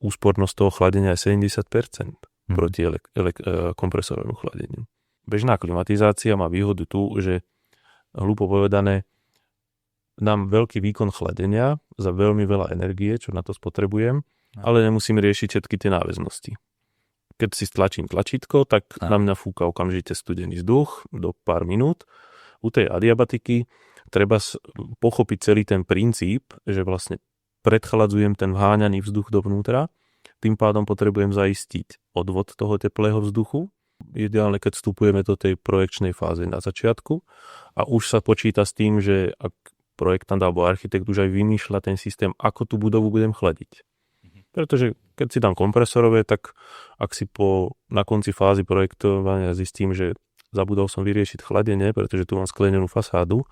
úspornosť toho chladenia je 70% proti kompresorovému chladeniu. Bežná klimatizácia má výhodu tu, že hlúpo povedané, dám veľký výkon chladenia za veľmi veľa energie, čo na to spotrebujem, ale nemusím riešiť všetky tie náväznosti. Keď si stlačím tlačítko, tak na mňa fúka okamžite studený vzduch do pár minút. U tej adiabatiky treba pochopiť celý ten princíp, že vlastne predchladzujem ten vháňaný vzduch dovnútra, tým pádom potrebujem zaistiť odvod toho teplého vzduchu. Ideálne, keď vstupujeme do tej projekčnej fáze na začiatku a už sa počíta s tým, že ak projektant alebo architekt už aj vymýšľa ten systém, ako tú budovu budem chladiť. Pretože keď si dám kompresorové, tak ak si na konci fázy projektovania zistím, že zabudol som vyriešiť chladenie, pretože tu mám sklenenú fasádu,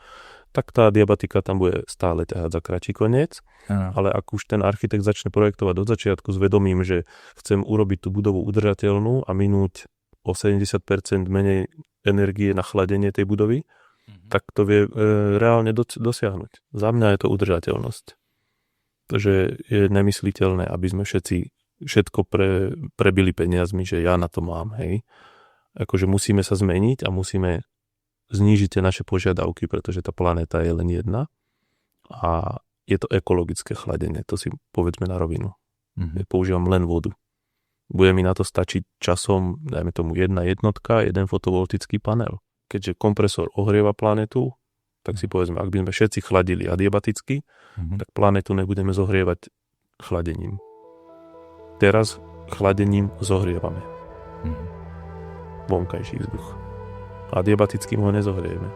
tak tá diabatika tam bude stále ťahať za kratší koniec. Ale ak už ten architekt začne projektovať od začiatku s vedomím, že chcem urobiť tú budovu udržateľnú a minúť o 70% menej energie na chladenie tej budovy, tak to vie reálne dosiahnuť. Za mňa je to udržateľnosť. Takže je nemysliteľné, aby sme všetko prebili peniazmi, že ja na to mám, hej. Akože musíme sa zmeniť a musíme znížiť tie naše požiadavky, pretože tá planéta je len jedna a je to ekologické chladenie, to si povedzme na rovinu. Používam len vodu. Bude mi na to stačiť časom, dajme tomu jedna jednotka, jeden fotovoltický panel. Keďže kompresor ohrieva planetu, tak si povedzme, ak by sme všetci chladili adiabaticky, tak planetu nebudeme zohrievať chladením. Teraz chladením zohrievame. Vonkajší vzduch. Adiabatickým ho nezohrieme.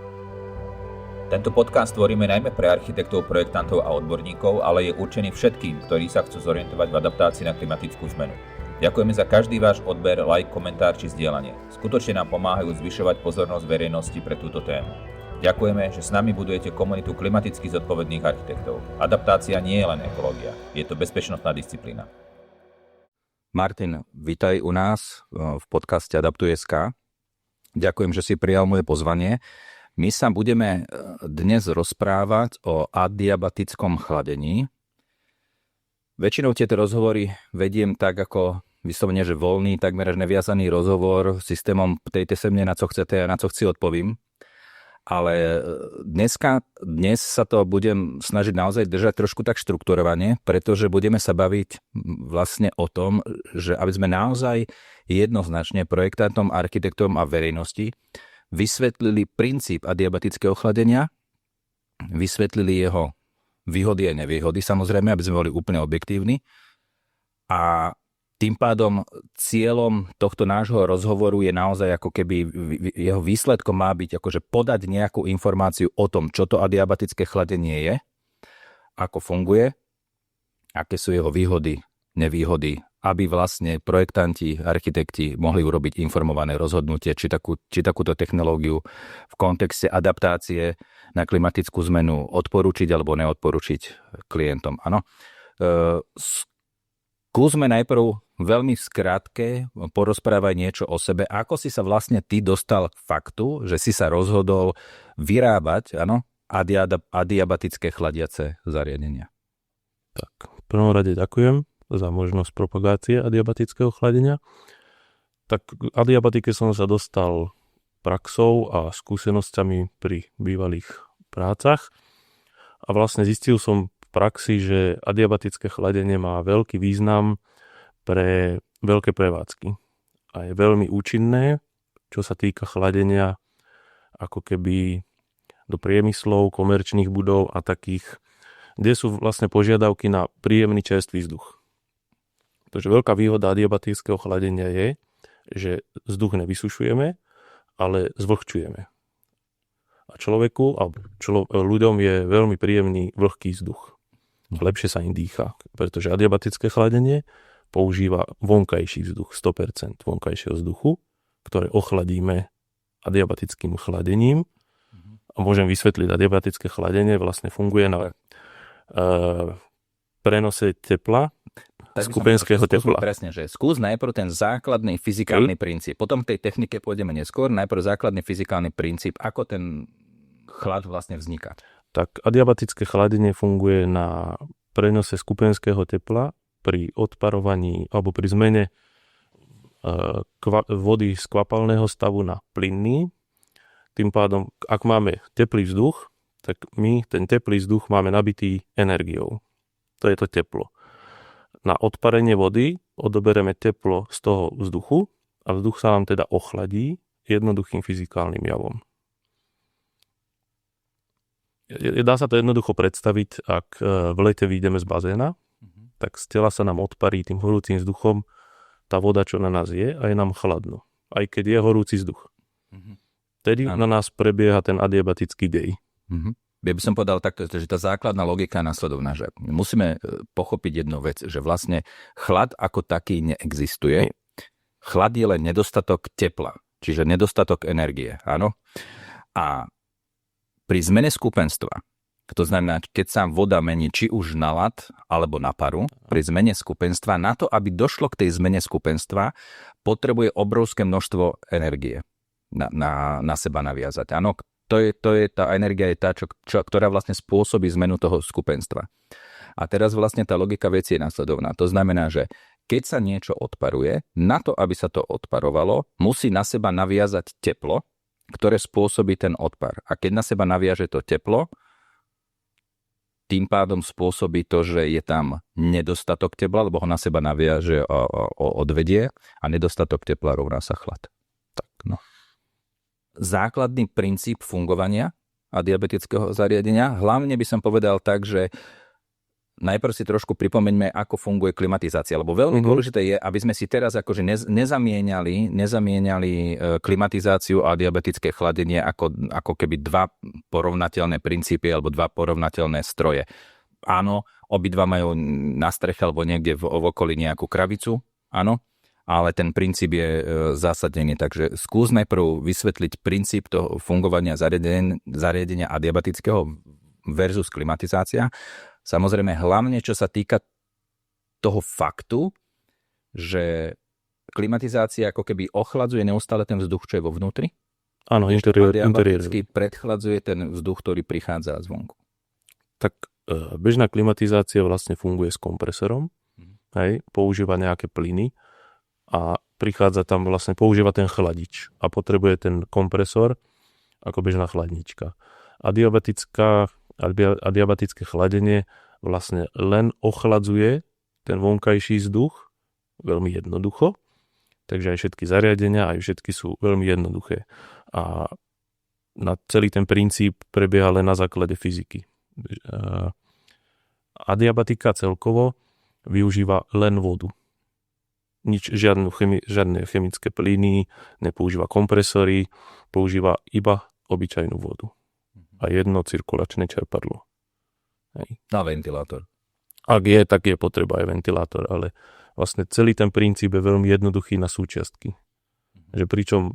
Tento podcast tvoríme najmä pre architektov, projektantov a odborníkov, ale je určený všetkým, ktorí sa chcú zorientovať v adaptácii na klimatickú zmenu. Ďakujeme za každý váš odber, like, komentár či zdieľanie. Skutočne nám pomáhajú zvyšovať pozornosť verejnosti pre túto tému. Ďakujeme, že s nami budujete komunitu klimaticky zodpovedných architektov. Adaptácia nie je len ekológia, je to bezpečnostná disciplína. Martin, vítaj u nás v podcaste Adaptuj.sk. Ďakujem, že si prijal moje pozvanie. My sa budeme dnes rozprávať o adiabatickom chladení. Väčšinou tieto rozhovory vediem tak ako vyslovene, že voľný, takmer až neviazaný rozhovor systémom ptejte se mne, na co chcete a na co chci odpovím. Ale dnes sa to budem snažiť naozaj držať trošku tak štrukturovane, pretože budeme sa baviť vlastne o tom, že aby sme naozaj jednoznačne projektantom, architektom a verejnosti vysvetlili princíp adiabatického chladenia, vysvetlili jeho výhody a nevýhody, samozrejme, aby sme boli úplne objektívni. A tým pádom cieľom tohto nášho rozhovoru je naozaj ako keby jeho výsledkom má byť akože podať nejakú informáciu o tom, čo to adiabatické chladenie je, ako funguje, aké sú jeho výhody, nevýhody, aby vlastne projektanti, architekti mohli urobiť informované rozhodnutie, či takúto technológiu v kontexte adaptácie na klimatickú zmenu odporúčiť alebo neodporúčiť klientom. Áno. Skúsme najprv veľmi v skratke porozprávať niečo o sebe. Ako si sa vlastne ty dostal k faktu, že si sa rozhodol vyrábať adiabatické chladiace zariadenia? Tak, v prvom rade ďakujem za možnosť propagácie adiabatického chladenia. Tak k adiabatike som sa dostal praxou a skúsenosťami pri bývalých prácach a vlastne zistil som v praxi, že adiabatické chladenie má veľký význam pre veľké prevádzky a je veľmi účinné, čo sa týka chladenia ako keby do priemyslov, komerčných budov a takých, kde sú vlastne požiadavky na príjemný čerstvý vzduch. Takže veľká výhoda adiabatického chladenia je, že vzduch nevysušujeme, ale zvlhčujeme. A ľuďom je veľmi príjemný vlhký vzduch. Lepšie sa im dýcha, pretože adiabatické chladenie používa vonkajší vzduch, 100% vonkajšieho vzduchu, ktoré ochladíme adiabatickým chladením. A môžem vysvetliť, adiabatické chladenie vlastne funguje na prenose tepla, skupenského tepla. Presne, že skús najprv ten základný fyzikálny princíp. Potom v tej technike pôjdeme neskôr. Najprv základný fyzikálny princíp, ako ten chlad vlastne vzniká. Tak adiabatické chladenie funguje na prenose skupenského tepla pri odparovaní alebo pri zmene vody z kvapalného stavu na plynný. Tým pádom, ak máme teplý vzduch, tak my ten teplý vzduch máme nabitý energiou. To je to teplo. Na odparenie vody odobereme teplo z toho vzduchu a vzduch sa nám teda ochladí jednoduchým fyzikálnym javom. Dá sa to jednoducho predstaviť, ak v lete vyjdeme z bazéna, tak z tela sa nám odparí tým horúcim vzduchom tá voda, čo na nás je, a je nám chladno. Aj keď je horúci vzduch. Tedy na nás prebieha ten adiabatický dej. Ja by som povedal takto, že tá základná logika je nasledovná, že musíme pochopiť jednu vec, že vlastne chlad ako taký neexistuje. Chlad je len nedostatok tepla, čiže nedostatok energie, áno? A pri zmene skupenstva, to znamená, keď sa voda mení či už na ľad alebo na paru, pri zmene skupenstva, na to, aby došlo k tej zmene skupenstva, potrebuje obrovské množstvo energie na seba naviazať. Áno, to je tá energia, je tá, ktorá vlastne spôsobí zmenu toho skupenstva. A teraz vlastne tá logika veci je nasledovná. To znamená, že keď sa niečo odparuje, na to, aby sa to odparovalo, musí na seba naviazať teplo, ktoré spôsobí ten odpar. A keď na seba naviaže to teplo, tým pádom spôsobí to, že je tam nedostatok tepla, lebo ho na seba naviaže a odvedie, a nedostatok tepla rovná sa chlad. Tak, no. Základný princíp fungovania adiabetického zariadenia, hlavne by som povedal tak, že najprv si trošku pripomeňme, ako funguje klimatizácia, lebo veľmi dôležité je, aby sme si teraz akože nezamieniali klimatizáciu a diabetické chladenie ako keby dva porovnateľné princípy alebo dva porovnateľné stroje. Áno, obidva majú na streche alebo niekde v okolí nejakú krabicu, áno, ale ten princíp je zásadnený. Takže skús najprv vysvetliť princíp toho fungovania zariadenia adiabetického versus klimatizácia. Samozrejme, hlavne čo sa týka toho faktu, že klimatizácia ako keby ochladzuje neustále ten vzduch, čo je vo vnútri. Áno, interiér. Predchladzuje ten vzduch, ktorý prichádza zvonku. Tak bežná klimatizácia vlastne funguje s kompresorom, hej, používa nejaké plyny a prichádza tam vlastne, používa ten chladič a potrebuje ten kompresor ako bežná chladnička. A diabetické chladenie vlastne len ochladzuje ten vonkajší vzduch veľmi jednoducho, takže aj všetky zariadenia, aj všetky sú veľmi jednoduché. A na celý ten princíp prebieha len na základe fyziky. Adiabatika celkovo využíva len vodu. Žiadne chemické plyny, nepoužíva kompresory, používa iba obyčajnú vodu. A jedno cirkulačné čerpadlo. Hej. Na ventilátor. Ak je, tak je potreba aj ventilátor, ale vlastne celý ten princíp je veľmi jednoduchý na súčiastky. Že pričom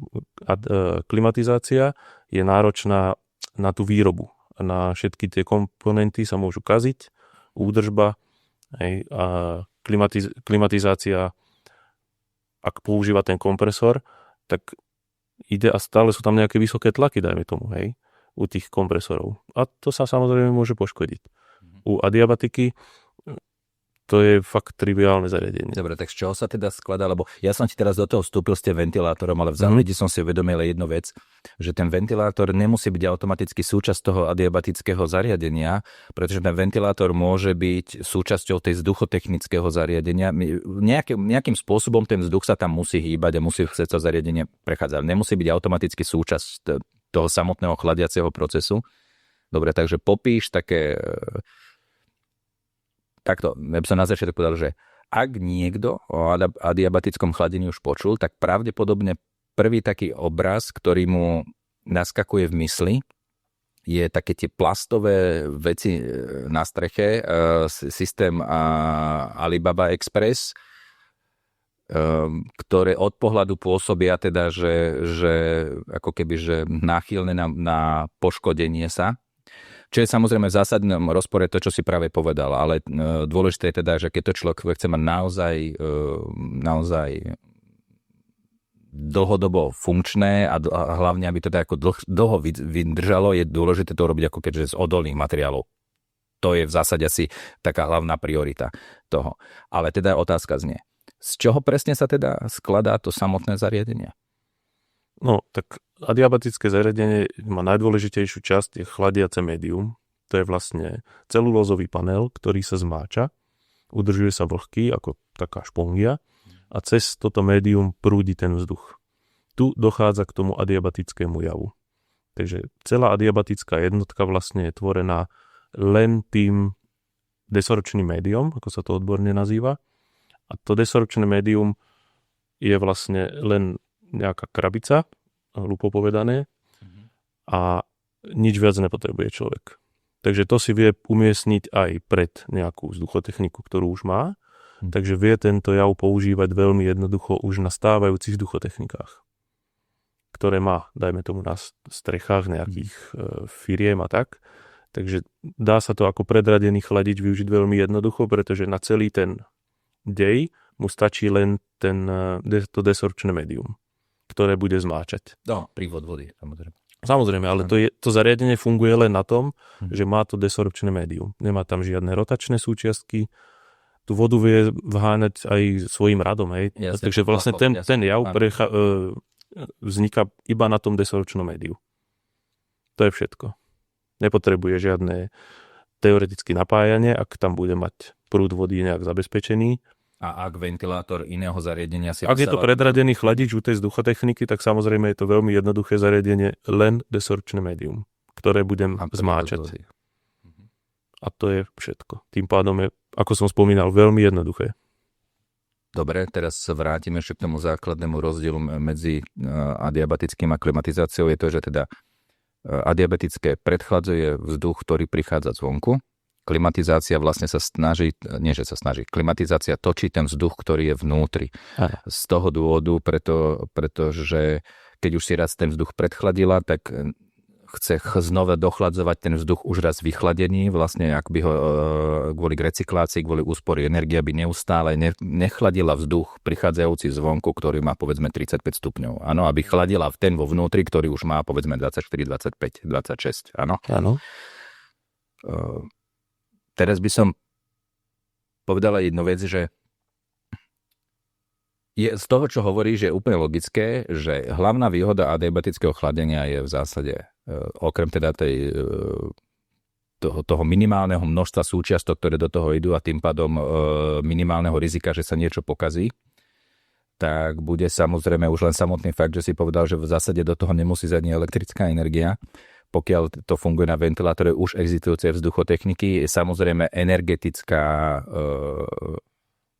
klimatizácia je náročná na tú výrobu. Na všetky tie komponenty sa môžu kaziť, údržba, hej, a klimatizácia, ak používa ten kompresor, tak ide a stále sú tam nejaké vysoké tlaky, dajme tomu, hej, u tých kompresorov. A to sa samozrejme môže poškodiť. U adiabatiky to je fakt triviálne zariadenie. Dobre, tak z čoho sa teda skladá? Lebo ja som ti teraz do toho vstúpil s tým ventilátorom, ale v závede som si uvedomil jednu vec, že ten ventilátor nemusí byť automaticky súčasť toho adiabatického zariadenia, pretože ten ventilátor môže byť súčasťou tej vzduchotechnického zariadenia. Nejakým spôsobom ten vzduch sa tam musí hýbať a musí to zariadenie prechádzať. Nemusí byť automaticky súčasť toho samotného chladiaceho procesu. Dobre, takže popíš také... Takto, ja by som na začiatok povedal, že ak niekto o adiabatickom chladení už počul, tak pravdepodobne prvý taký obraz, ktorý mu naskakuje v mysli, je také tie plastové veci na streche, systém Alibaba Express, ktoré od pohľadu pôsobia teda, že ako keby že náchylné na poškodenie sa. Čo je samozrejme v zásadnom rozpore to, čo si práve povedal, ale dôležité je teda, že keď to človek chce mať naozaj dlhodobo funkčné a hlavne, aby to teda ako dlho vydržalo, je dôležité to robiť ako keďže z odolných materiálov. to je v zásade asi taká hlavná priorita toho. Ale teda otázka znie, z čoho presne sa teda skladá to samotné zariadenie? No, tak adiabatické zariadenie má najdôležitejšiu časť, je chladiace médium. To je vlastne celulózový panel, ktorý sa zmáča, udržuje sa vlhký ako taká špongia a cez toto médium prúdi ten vzduch. Tu dochádza k tomu adiabatickému javu. Takže celá adiabatická jednotka vlastne je tvorená len tým desorpčným médium, ako sa to odborne nazýva. A to desorpčné médium je vlastne len nejaká krabica, hlupo povedané, a nič viac nepotrebuje človek. Takže to si vie umiestniť aj pred nejakú vzduchotechniku, ktorú už má. Takže vie tento jav používať veľmi jednoducho už na stávajúcich vzduchotechnikách, ktoré má, dajme tomu, na strechách nejakých firiem a tak. Takže dá sa to ako predradený chladič využiť veľmi jednoducho, pretože na celý ten dej mu stačí len to desorpčné médium, ktoré bude zmáčať. No, prívod vody, samozrejme. Samozrejme, ale to zariadenie funguje len na tom, že má to desorpčné médium. Nemá tam žiadne rotačné súčiastky. Tú vodu vie vháňať aj svojím radom. Hej. Jasne, takže vlastne ten jav vzniká iba na tom desorpčnom médiu. To je všetko. Nepotrebuje žiadne teoretické napájanie, ak tam bude mať prúd vody nejak zabezpečený. A ak ventilátor iného zariadenia si... Ak je to predradený chladič u tej vzduchotechniky, tak samozrejme je to veľmi jednoduché zariadenie, len desorpčné médium, ktoré budem zmáčať. A to je všetko. Tým pádom je, ako som spomínal, veľmi jednoduché. Dobre, teraz sa vrátime ešte k tomu základnému rozdielu medzi adiabatickým a klimatizáciou. Je to, že teda adiabetické predchladzuje vzduch, ktorý prichádza zvonku. Klimatizácia vlastne klimatizácia točí ten vzduch, ktorý je vnútri. Aha. Z toho dôvodu, pretože keď už si raz ten vzduch predchladila, tak chce znova dochladzovať ten vzduch už raz vychladený, vlastne ak by ho kvôli recyklácii, kvôli úspore energie by neustále nechladila vzduch prichádzajúci zvonku, ktorý má povedzme 35 stupňov. Áno, aby chladila ten vo vnútri, ktorý už má povedzme 24, 25, 26. Áno. Áno. Teraz by som povedala jednu vec, že je z toho, čo hovoríš, je úplne logické, že hlavná výhoda adiabatického chladenia je v zásade, okrem teda toho minimálneho množstva súčiastok, ktoré do toho idú a tým pádom minimálneho rizika, že sa niečo pokazí, tak bude samozrejme už len samotný fakt, že si povedal, že v zásade do toho nemusí ísť ani elektrická energia. Pokiaľ to funguje na ventilátore už existujúcej vzduchotechniky, je samozrejme energetická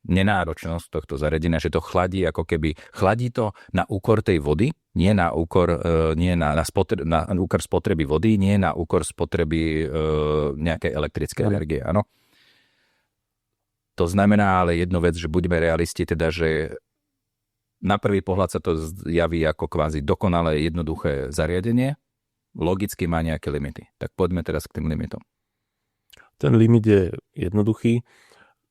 nenáročnosť tohto zariadenia, že to chladí ako keby, chladí to na úkor tej vody, nie na úkor spotreby vody, nie na úkor spotreby nejakej elektrickej energie, áno. To znamená ale jednu vec, že buďme realisti, teda, že na prvý pohľad sa to javí ako kvázi dokonale jednoduché zariadenie, logicky má nejaké limity. Tak poďme teraz k tým limitom. Ten limit je jednoduchý.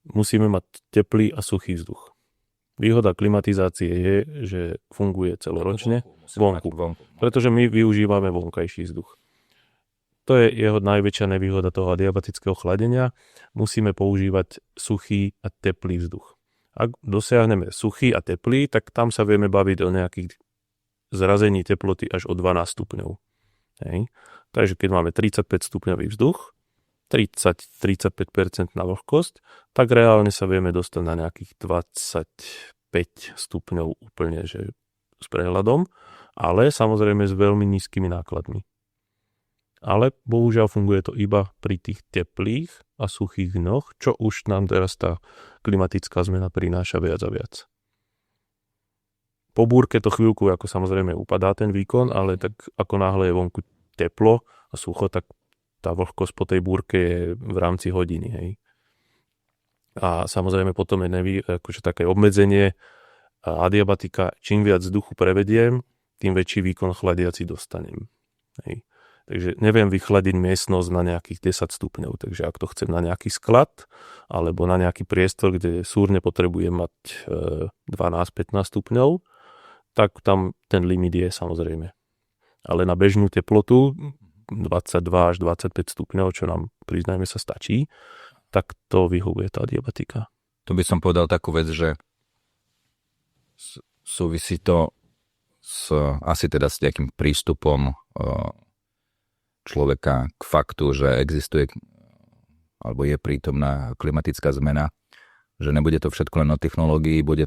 Musíme mať teplý a suchý vzduch. Výhoda klimatizácie je, že funguje celoročne vonku. Pretože my využívame vonkajší vzduch. To je jeho najväčšia nevýhoda toho adiabatického chladenia. Musíme používať suchý a teplý vzduch. Ak dosiahneme suchý a teplý, tak tam sa vieme baviť o nejakých zrazení teploty až o 12 stupňov. Hej. Takže keď máme 35 stupňový vzduch, 30-35% na vlhkosť, tak reálne sa vieme dostať na nejakých 25 stupňov úplne, že s prehľadom, ale samozrejme s veľmi nízkymi nákladmi. Ale bohužiaľ funguje to iba pri tých teplých a suchých dňoch, čo už nám teraz tá klimatická zmena prináša viac a viac. Po búrke to chvíľku ako samozrejme upadá ten výkon, ale tak ako náhle je vonku teplo a sucho, tak tá vlhkosť po tej búrke je v rámci hodiny. Hej. A samozrejme potom je akože také obmedzenie adiabatika. Čím viac vzduchu prevediem, tým väčší výkon chladiaci dostanem. Hej. Takže neviem vychladiť miestnosť na nejakých 10 stupňov. Takže ak to chcem na nejaký sklad alebo na nejaký priestor, kde súrne potrebujem mať 12-15 stupňov, tak tam ten limit je samozrejme. Ale na bežnú teplotu 22 až 25 stupňov, čo nám, priznajme sa, stačí, tak to vyhovuje tá adiabatika. Tu by som povedal takú vec, že súvisí to asi teda s nejakým prístupom človeka k faktu, že existuje alebo je prítomná klimatická zmena, že nebude to všetko len o technológii, bude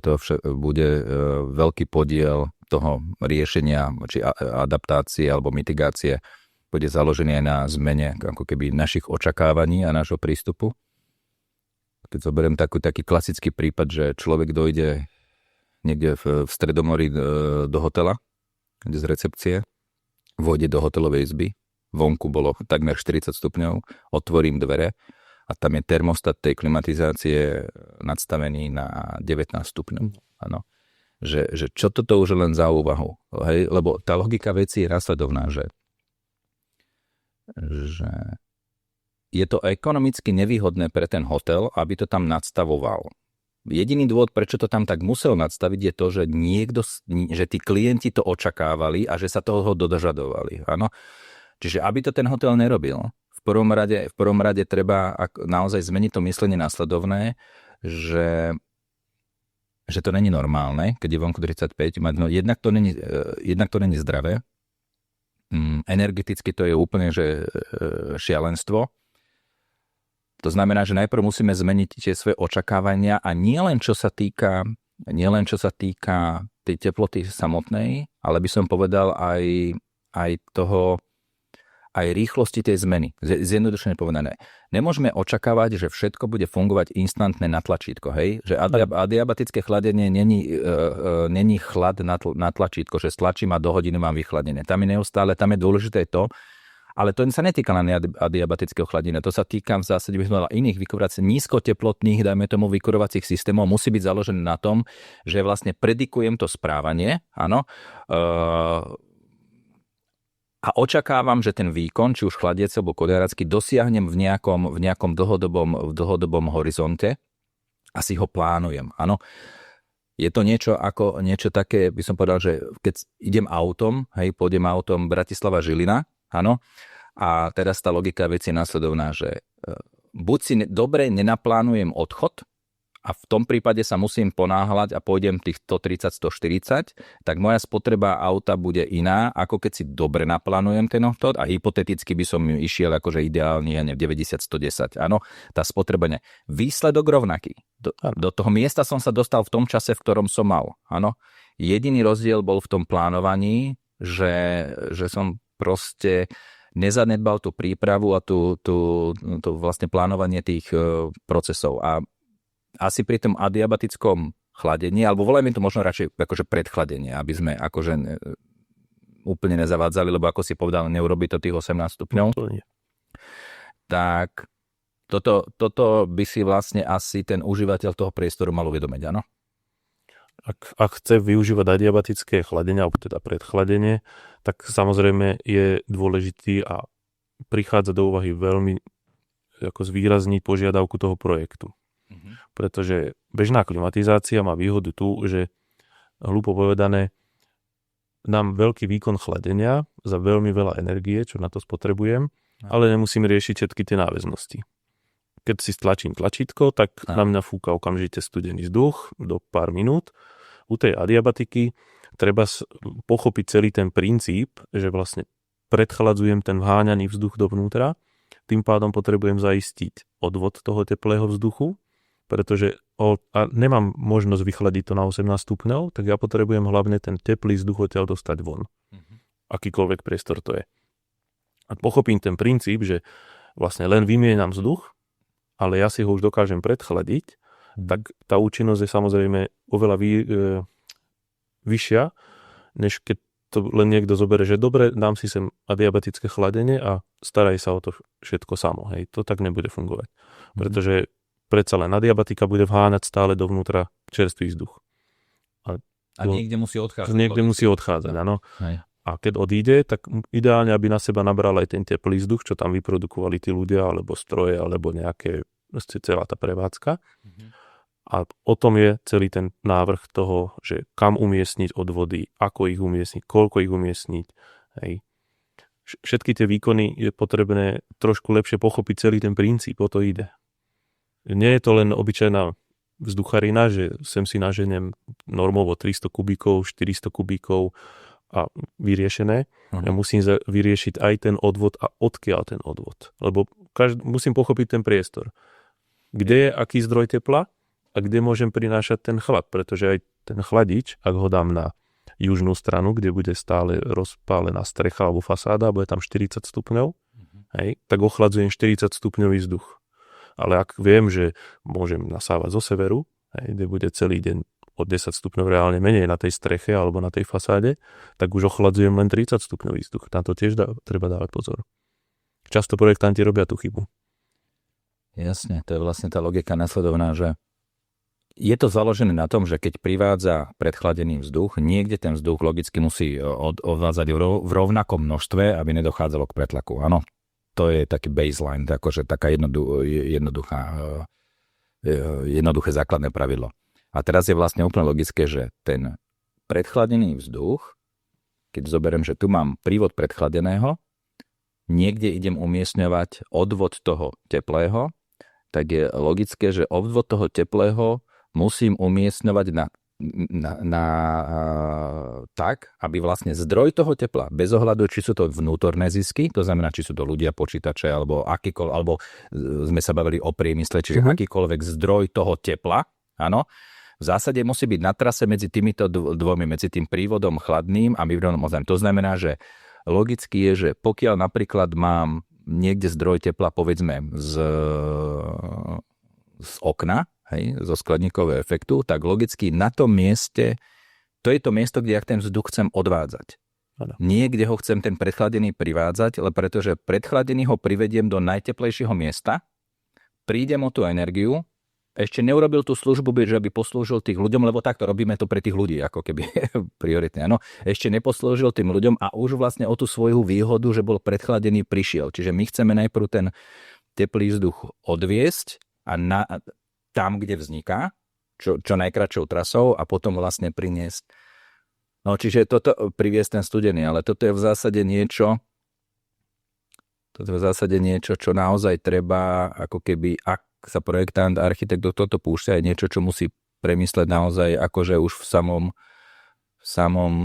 veľký podiel toho riešenia či adaptácie alebo mitigácie bude založený aj na zmene ako keby našich očakávaní a nášho prístupu. Keď zoberiem taký klasický prípad, že človek dojde niekde v Stredomorí do hotela, kde z recepcie, vôjde do hotelovej izby, vonku bolo takmer 40 stupňov, otvorím dvere a tam je termostat tej klimatizácie nadstavený na 19 stupňov. Áno. Že čo toto už je len za úvahu. Hej? Lebo tá logika veci je následovná, že je to ekonomicky nevýhodné pre ten hotel, aby to tam nadstavoval. Jediný dôvod, prečo to tam tak musel nadstaviť, je to, že tí klienti to očakávali a že sa toho dožadovali. Áno? Čiže aby to ten hotel nerobil, v prvom rade treba naozaj zmeniť to myslenie následovné, že to není normálne, keď je vonku 35, no jednak to není zdravé, energeticky to je úplne že šialenstvo. To znamená, že najprv musíme zmeniť tie svoje očakávania a nielen čo sa týka tej teploty samotnej, ale by som povedal aj rýchlosti tej zmeny. Zjednodušene povedané. Nemôžeme očakávať, že všetko bude fungovať instantne na tlačítko, hej? Že adiabatické chladenie není chlad na tlačítko, že stlačím a do hodiny mám vychladené. Tam je dôležité to, ale to sa netýka len adiabatického chladenia. To sa týka v zásade iných vykurovacích nízkoteplotných, dajme tomu, vykurovacích systémov. Musí byť založené na tom, že vlastne predikujem to správanie, áno, a očakávam, že ten výkon, či už chladiaci alebo kodáracký, dosiahnem v nejakom dlhodobom horizonte a si ho plánujem. Áno. Je to niečo také, by som povedal, že keď idem autom, pôjdem autom Bratislava-Žilina, áno, a teraz tá logika veci je následovná, že buď si dobre nenaplánujem odchod, a v tom prípade sa musím ponáhľať a pôjdem tých 130-140, tak moja spotreba auta bude iná, ako keď si dobre naplánujem ten odchod a hypoteticky by som išiel akože ideálne 90-110. Áno, tá spotreba nie. Výsledok rovnaký. Do toho miesta som sa dostal v tom čase, v ktorom som mal. Áno. Jediný rozdiel bol v tom plánovaní, že som proste nezanedbal tú prípravu a tú vlastne plánovanie tých procesov. A asi pri tom adiabatickom chladení, alebo volajme to možno radšej akože predchladenie, aby sme akože úplne nezavádzali, lebo ako si povedal, neurobí to tých 18 stupňov. Tak toto by si vlastne asi ten užívateľ toho priestoru mal uvedomiť, áno? Ak chce využívať adiabatické chladenie, alebo teda predchladenie, tak samozrejme je dôležitý a prichádza do úvahy veľmi ako zvýrazniť požiadavku toho projektu. Pretože bežná klimatizácia má výhodu tu, že hlúpo povedané nám veľký výkon chladenia za veľmi veľa energie, čo na to spotrebujem, ale nemusím riešiť všetky tie náväznosti. Keď si stlačím tlačítko, tak na mňa fúka okamžite studený vzduch do pár minút. U tej adiabatiky treba pochopiť celý ten princíp, že vlastne predchladzujem ten vháňaný vzduch dovnútra, tým pádom potrebujem zaistiť odvod toho teplého vzduchu, pretože nemám možnosť vychladiť to na 18 stupňov, tak ja potrebujem hlavne ten teplý vzduch odtiaľ dostať von. Akýkoľvek priestor to je. A pochopím ten princíp, že vlastne len vymienam vzduch, ale ja si ho už dokážem predchladiť, tak tá účinnosť je samozrejme oveľa vyššia, než keď to len niekto zoberie, že dobre, dám si sem adiabatické chladenie a staraj sa o to všetko samo. Hej. To tak nebude fungovať. Pretože predsa len adiabatika bude vháňať stále dovnútra čerstvý vzduch. A niekde musí odchádzať. Niekde musí odchádzať, áno. A keď odíde, tak ideálne, aby na seba nabral aj ten teplý vzduch, čo tam vyprodukovali tí ľudia, alebo stroje, alebo nejaké, celá tá prevádzka. A o tom je celý ten návrh toho, že kam umiestniť odvody, ako ich umiestniť, koľko ich umiestniť. Hej. všetky tie výkony je potrebné trošku lepšie pochopiť celý ten princíp, o to ide. Nie je to len obyčajná vzducharina, že sem si naženiem normovo 300 kubíkov, 400 kubíkov a vyriešené. Ja musím vyriešiť aj ten odvod a odkiaľ ten odvod. Lebo musím pochopiť ten priestor. Kde je aký zdroj tepla a kde môžem prinášať ten chlad. Pretože aj ten chladič, ak ho dám na južnú stranu, kde bude stále rozpálená strecha alebo fasáda, bude tam 40 stupňov, hej, tak ochladzujem 40 stupňový vzduch. Ale ak viem, že môžem nasávať zo severu, hej, kde bude celý deň o 10 stupňov reálne menej na tej streche alebo na tej fasáde, tak už ochladzujem len 30 stupňový vzduch. Na to tiež treba dávať pozor. Často projektanti robia tú chybu. Jasne, to je vlastne tá logika nasledovná, že je to založené na tom, že keď privádza predchladený vzduch, niekde ten vzduch logicky musí odvádzať v rovnakom množstve, aby nedochádzalo k pretlaku. Áno, to je taký baseline, akože taká jednoduché základné pravidlo. A teraz je vlastne úplne logické, že ten predchladený vzduch, keď zoberiem, že tu mám prívod predchladeného, niekde idem umiestňovať odvod toho teplého, tak je logické, že odvod toho teplého musím umiestňovať tak, aby vlastne zdroj toho tepla, bez ohľadu, či sú to vnútorné zisky, to znamená, či sú to ľudia, počítače, alebo akýkoľvek, alebo sme sa bavili o priemysle, čiže akýkoľvek zdroj toho tepla, áno, v zásade musí byť na trase medzi týmito dvomi, medzi tým prívodom chladným a prívodom ozajím. To znamená, že logicky je, že pokiaľ napríklad mám niekde zdroj tepla, povedzme, z okna, hej, zo skladníkového efektu, tak logicky na tom mieste, to je to miesto, kde ja ten vzduch chcem odvádzať. Ano. Nie, kde ho chcem ten predchladený privádzať, ale pretože predchladený ho privediem do najteplejšieho miesta, prídem o tú energiu, ešte neurobil tú službu, že by poslúžil tých ľuďom, lebo takto robíme to pre tých ľudí, ako keby prioritne, áno. Ešte neposlúžil tým ľuďom a už vlastne o tú svoju výhodu, že bol predchladený, prišiel. Čiže my chceme najprv ten teplý vzduch odviesť a tam, kde vzniká, čo najkratšou trasou a potom vlastne priniesť. No, čiže toto priviesť ten studený, ale toto je v zásade niečo, čo naozaj treba, ako keby, ak sa projektant, architekt do toto púšťa, je niečo, čo musí premysleť naozaj, akože už v samom,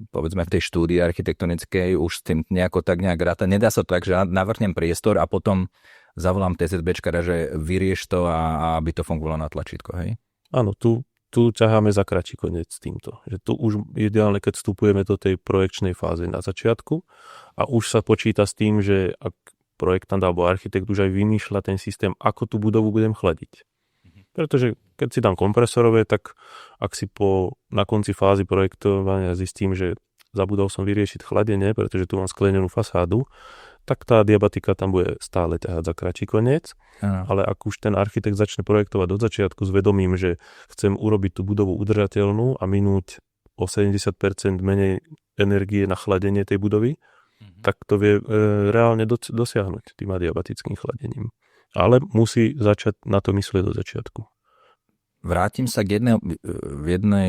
povedzme v tej štúdii architektonickej, už s tým nejako tak nejak ráta. Nedá sa tak, že navrhnem priestor a potom zavolám TZBčkara, že vyrieš to a aby to fungovalo na tlačítko, hej? Áno, tu ťaháme za kratší koniec s týmto. Že tu už ideálne, keď vstupujeme do tej projekčnej fáze na začiatku a už sa počíta s tým, že ak projektant alebo architekt už aj vymýšľa ten systém, ako tú budovu budem chladiť. Pretože keď si dám kompresorové, tak ak si na konci fázy projektovania zistím, že zabudol som vyriešiť chladenie, pretože tu mám sklenenú fasádu, tak tá diabatika tam bude stále ťahať za kratší koniec. Ale ak už ten architekt začne projektovať od začiatku s vedomím, že chcem urobiť tú budovu udržateľnú a minúť o 70% menej energie na chladenie tej budovy, tak to vie reálne dosiahnuť tým adiabatickým chladením. Ale musí začať na to myslieť od začiatku. Vrátim sa k jednej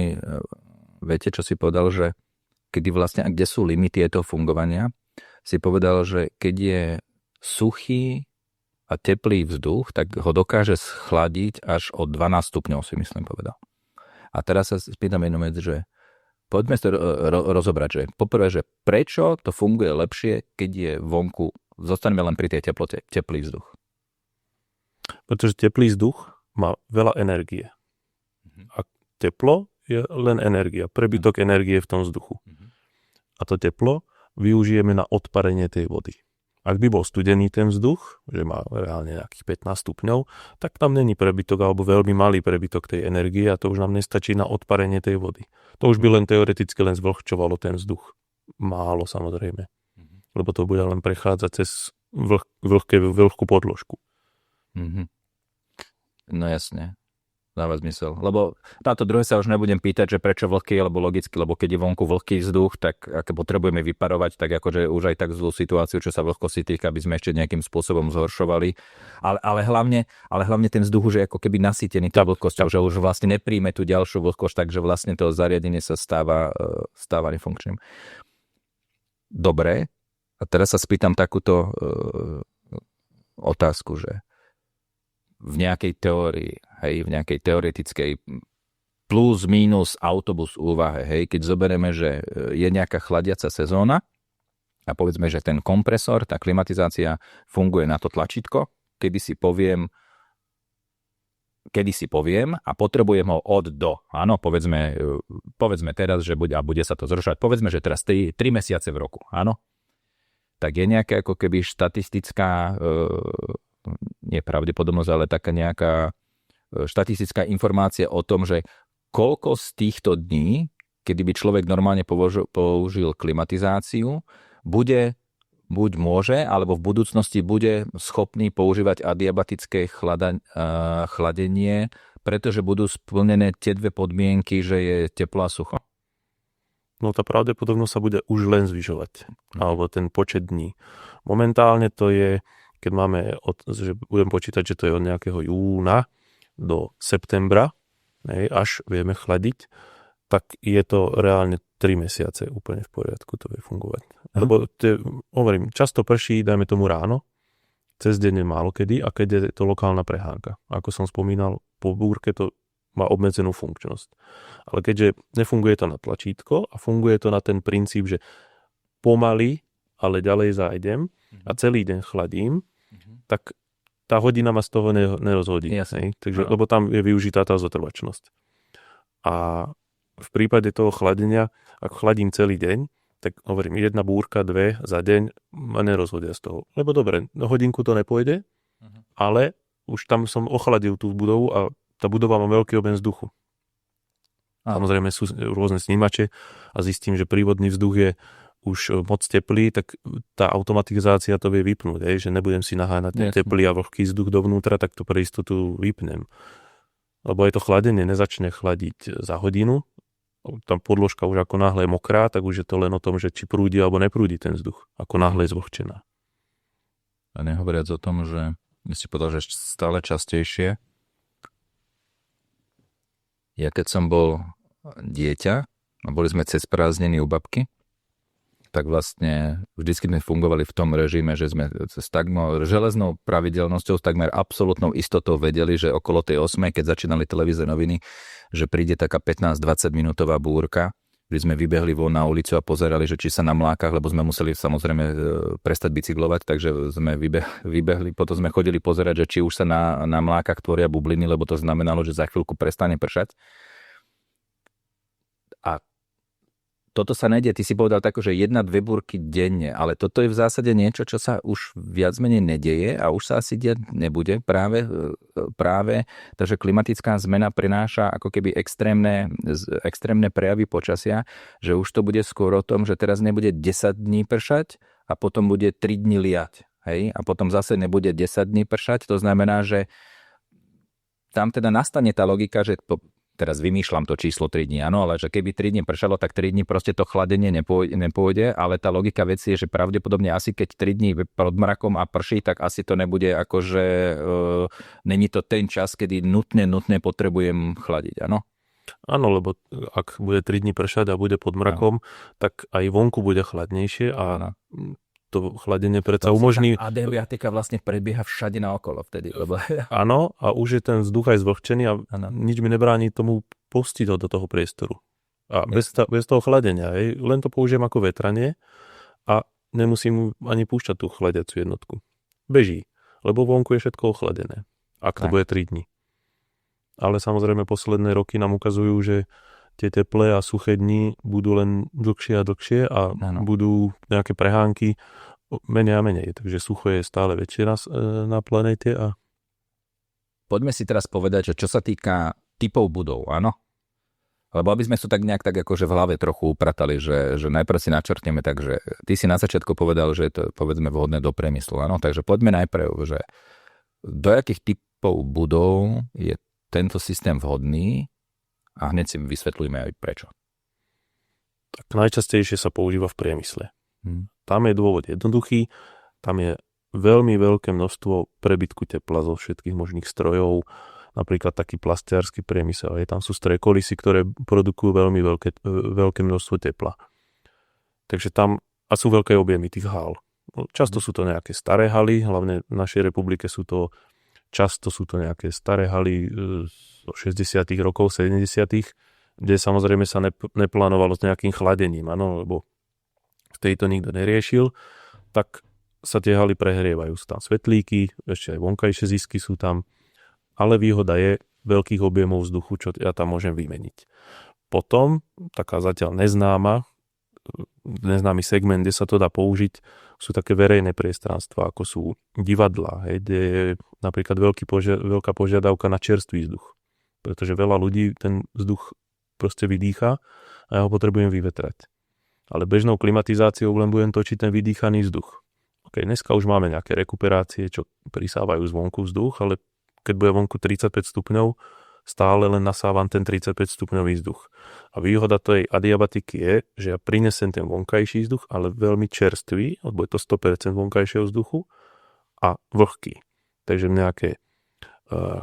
vete, čo si povedal, že kedy vlastne, a kde sú limity toho fungovania, si povedal, že keď je suchý a teplý vzduch, tak ho dokáže schladiť až o 12 stupňov, si myslím povedal. A teraz sa spýtam jednu vec, že poďme to rozobrať, že poprvé, že prečo to funguje lepšie, keď je vonku, zostaneme len pri tej teplote, teplý vzduch. Pretože teplý vzduch má veľa energie. A teplo je len energia, prebytok energie v tom vzduchu. A to teplo využijeme na odparenie tej vody. Ak by bol studený ten vzduch, že má reálne nejakých 15 stupňov, tak tam není prebytok alebo veľmi malý prebytok tej energie a to už nám nestačí na odparenie tej vody. To už by len teoreticky len zvlhčovalo ten vzduch. Málo samozrejme. Lebo to bude len prechádzať cez vlhkú podložku. No jasne. Dáva zmysel. Lebo na to druhé sa už nebudem pýtať, že prečo vlhký, alebo logicky, lebo keď je vonku vlhký vzduch, tak ako potrebujeme vyparovať, tak akože už aj tak zlú situáciu, čo sa vlhkosti týka, aby sme ešte nejakým spôsobom zhoršovali. Ale hlavne ten vzduch už je ako keby nasýtený tá vlhkosťou, že už vlastne nepríjme tú ďalšiu vlhkosť, takže vlastne to zariadenie sa stáva nefunkčným. Dobre, A teraz sa spýtam takúto otázku, že v nejakej teórii, hej, v nejakej teoretickej plus, mínus, autobus úvahe, hej, keď zoberieme, že je nejaká chladiaca sezóna a povedzme, že ten kompresor, tá klimatizácia funguje na to tlačítko, kedy si poviem a potrebujem ho od do. Áno, povedzme teraz, že bude sa to zrušať. Povedzme, že teraz 3 mesiace v roku. Áno. Tak je nejaká ako keby štatistická nie pravdepodobnosť, ale taká nejaká štatistická informácia o tom, že koľko z týchto dní, kedy by človek normálne použil klimatizáciu, buď môže, alebo v budúcnosti bude schopný používať adiabatické chladenie, pretože budú splnené tie dve podmienky, že je teplo a sucho? No tá pravdepodobnosť sa bude už len zvyšovať, alebo ten počet dní. Momentálne to je, keď že budem počítať, že to je od nejakého júna do septembra, až vieme chladiť, tak je to reálne 3 mesiace úplne v poriadku, to vie fungovať. Lebo hovorím, často prší, dajme tomu ráno, cez deň je málo kedy a keď je to lokálna prehánka. Ako som spomínal, po búrke to má obmedzenú funkčnosť. Ale keďže nefunguje to na tlačítko a funguje to na ten princíp, že pomaly, ale ďalej zájdem a celý deň chladím, tak tá hodina ma z toho nerozhodí. Takže, lebo tam je využitá tá zotrvačnosť. A v prípade toho chladenia, ak chladím celý deň, tak hovorím, 1 búrka, 2 za deň ma nerozhodia z toho. Lebo dobre, hodinku to nepôjde, ale už tam som ochladil tú budovu a tá budova má veľký objem vzduchu. Samozrejme sú rôzne snímače a zistím, že prívodný vzduch je už moc teplý, tak tá automatizácia to vie vypnúť, že nebudem si naháňať teplý a vlhký vzduch dovnútra, tak to pre istotu vypnem. Lebo aj to chladenie nezačne chladiť za hodinu, tam podložka už ako náhle je mokrá, tak už je to len o tom, že či prúdi alebo neprúdi ten vzduch, ako náhle je zvlhčená. A nehovoriac o tom, že si povedal, že stále častejšie. Ja keď som bol dieťa a boli sme cez prázdniny u babky, tak vlastne vždycky sme fungovali v tom režime, že sme s takmer železnou pravidelnosťou, s takmer absolútnou istotou vedeli, že okolo tej 8, keď začínali televízne noviny, že príde taká 15-20 minútová búrka, kde sme vybehli von na ulicu a pozerali, že či sa na mlákach, lebo sme museli samozrejme prestať bicyklovať, takže sme vybehli, potom sme chodili pozerať, že či už sa na mlákach tvoria bubliny, lebo to znamenalo, že za chvíľku prestane pršať. A toto sa nejde, ty si povedal tako, že 1-2 búrky denne, ale toto je v zásade niečo, čo sa už viac menej nedeje a už sa asi diať nebude práve, takže klimatická zmena prináša ako keby extrémne prejavy počasia, že už to bude skôr o tom, že teraz nebude 10 dní pršať a potom bude 3 dní liať, hej? A potom zase nebude 10 dní pršať, to znamená, že tam teda nastane tá logika, že teraz vymýšľam to číslo 3 dní, áno, ale že keby 3 dní pršalo, tak 3 dní proste to chladenie nepôjde, ale tá logika veci je, že pravdepodobne asi keď 3 dní pod mrakom a prší, tak asi to nebude akože není to ten čas, kedy nutne potrebujem chladiť, áno? Áno, lebo ak bude 3 dní pršať a bude pod mrakom, tak aj vonku bude chladnejšie a to chladenie predsa umožní... Adiabatika vlastne prebieha všade naokolo vtedy. Lebo... Áno, a už je ten vzduch aj zvlhčený a nič mi nebráni tomu pustiť ho do toho priestoru. A bez toho chladenia, len to použijem ako vetranie a nemusím ani púšťať tú chladiacu jednotku. Beží, lebo vonku je všetko ochladené, ak to bude 3 dní. Ale samozrejme posledné roky nám ukazujú, že tie teplé a suché dni budú len dlhšie a dlhšie a budú nejaké prehánky menej a menej. Takže sucho je stále väčšie na planéte. Poďme si teraz povedať, že čo sa týka typov budov, áno? Lebo aby sme to tak nejak tak akože v hlave trochu upratali, že najprv si načrtneme, takže ty si na začiatku povedal, že je to povedzme vhodné do priemyslu, áno? Takže poďme najprv, že do jakých typov budov je tento systém vhodný a hneď si vysvetľujeme aj prečo. Tak najčastejšie sa používa v priemysle. Tam je dôvod jednoduchý, tam je veľmi veľké množstvo prebytku tepla zo všetkých možných strojov, napríklad taký plastiarsky priemysel. Tam sú strekolisy, ktoré produkujú veľmi veľké množstvo tepla. Takže tam, a sú veľké objemy tých hál. Často sú to nejaké staré haly, hlavne v našej republike často sú to nejaké staré haly zo 60. rokov, 70., kde samozrejme sa neplánovalo s nejakým chladením, áno, lebo vtedy to nikto neriešil, tak sa tie haly prehrievajú. Sú tam svetlíky, ešte aj vonkajšie zisky sú tam, ale výhoda je veľkých objemov vzduchu, čo ja tam môžem vymeniť. Potom, taká zatiaľ neznámy segment, kde sa to dá použiť, sú také verejné priestranstvá, ako sú divadlá, kde je napríklad veľká požiadavka na čerstvý vzduch. Pretože veľa ľudí ten vzduch proste vydýcha a ja ho potrebujem vyvetrať. Ale bežnou klimatizáciou len budem točiť ten vydýchaný vzduch. Okay, dneska už máme nejaké rekuperácie, čo prisávajú zvonku vzduch, ale keď bude vonku 35 stupňov, stále len nasávam ten 35 stupňový vzduch. A výhoda tej adiabatiky je, že ja prinesem ten vonkajší vzduch, ale veľmi čerstvý, lebo je to 100% vonkajšieho vzduchu a vlhký. Takže nejaké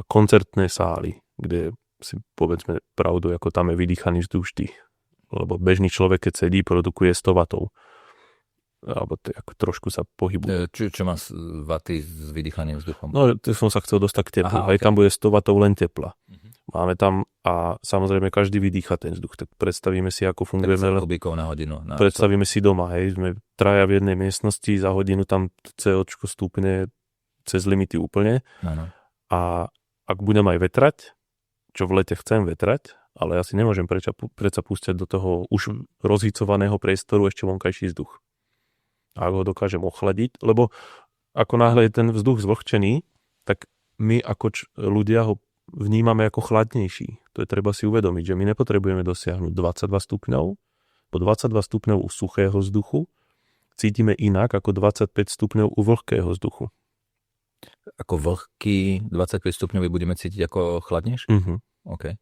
koncertné sály, kde si povedzme pravdu, ako tam je vydýchaný vzduch vždy. Lebo bežný človek, keď sedí, produkuje 100 W. Alebo to ako trošku sa pohybuje. Čo má vaty s vydýchaným vzduchom? No, to som sa chcel dostať k teplu. Aj tam bude 100 W len tepla. Máme tam a samozrejme každý vydýcha ten vzduch. Tak predstavíme si, ako fungujeme. 30 kubíkov na hodinu. Predstavíme si doma, hej. Sme traja v jednej miestnosti, za hodinu tam CO2 stúpne cez limity úplne. Ano. A ak budem aj vetrať, čo v lete chcem vetrať, ale ja si nemôžem predsa púšťať do toho už rozhýcovaného priestoru ešte vonkajší vzduch. A ak ho dokážem ochladiť, lebo ako náhle je ten vzduch zvlhčený, tak my ako ľudia ho vnímame ako chladnejší. To je treba si uvedomiť, že my nepotrebujeme dosiahnuť 22 stupňov. Po 22 stupňov u suchého vzduchu cítime inak ako 25 stupňov u vlhkého vzduchu. Ako vlhký 25 stupňový budeme cítiť ako chladnejší? OK.